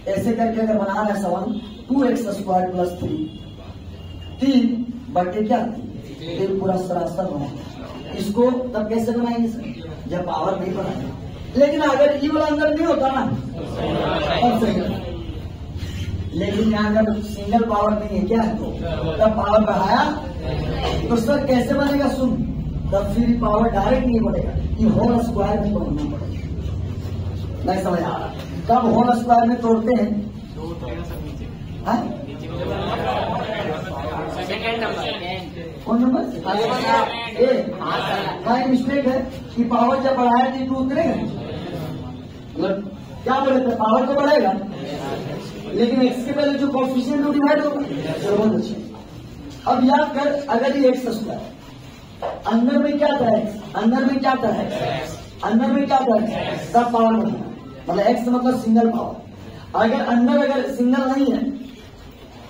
ऐसे करके अगर बना रहा है सवाल 2x² + 3 बटे क्या 3 पूरा सरासर बना। इसको तब कैसे बनाएंगे सर? जब पावर नहीं बढ़ाएंगे। लेकिन अगर ये वाला अंदर नहीं होता ना तब सही, लेकिन यहाँ अगर सिंगल पावर नहीं है क्या है तो तब पावर बढ़ाया तो सर कैसे बनेगा? सुन, तब फिर पावर डायरेक्ट नहीं बढ़ेगा, ये होल स्क्वायर में तोड़ना पड़ेगा। नहीं समझ आ रहा? कब होल स्क्वायर में तोड़ते हैं? कौन नंबर ए? का मिस्टेक है कि पावर जब बढ़ाया तो टू उतरेगा, मतलब क्या बोले थे, पावर तो बढ़ेगा लेकिन एक्स के पहले जो कोएफिशिएंट वो डिवाइड होगा। बहुत अच्छा। अब याद कर, अगर ये एक्स स्क्वायर अंदर में क्या था, एक्स अंदर में क्या था, अंदर में क्या था, सब पावर बढ़ना, मतलब एक्स मतलब सिंगल पावर। अगर अंदर अगर सिंगल नहीं है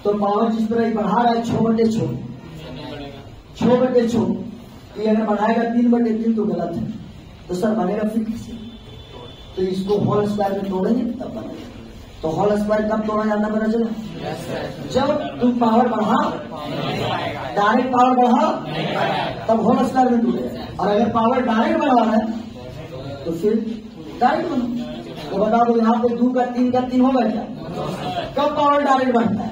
तो पावर जिस तरह बढ़ा रहा है 6/6, 6/6, ये अगर बढ़ाएगा 3/3 तो गलत है, तो सर बनेगा फिक्स। तो इसको होल स्क्वायर में तोड़ेंगे तब बनेगा। तो होल स्क्वायर कब तोड़ा जाता पता चला, जब तुम पावर बढ़ा, डायरेक्ट पावर बढ़ा तब होल स्क्वायर में टूटेगा। और अगर पावर डायरेक्ट बढ़ा है तो फिर डायरेक्ट बनो। तो बता दो यहाँ पे 2 का 3 का 3 होगा क्या? कब पावर डायरेक्ट बढ़ता है?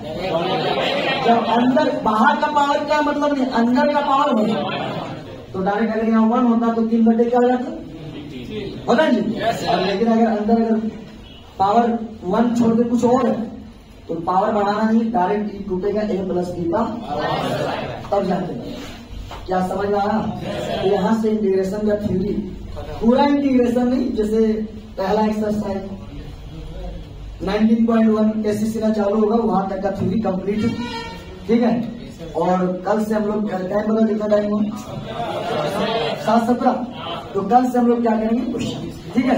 जब अंदर, बाहर का पावर का मतलब नहीं, अंदर का पावर होगा। तो डायरेक्ट अगर यहाँ 1 होता तो 3/4 क्या हो जाता होता जी। और लेकिन अगर अंदर अगर पावर 1 छोड़ के कुछ और है तो पावर बढ़ाना नहीं, डायरेक्ट टूटेगा a + b का, तब जाते क्या समझ में आया? तो यहाँ से इंटीग्रेशन का थ्योरी, पूरा इंटीग्रेशन नहीं, जैसे पहला एक्सरसाइज 19.1 एसएससी का चालू होगा, वहां तक का थ्योरी कंप्लीट, ठीक है। और कल से हम लोग टाइम बता, कितना टाइम हो, 7:17, तो कल से हम लोग क्या करेंगे, ठीक है।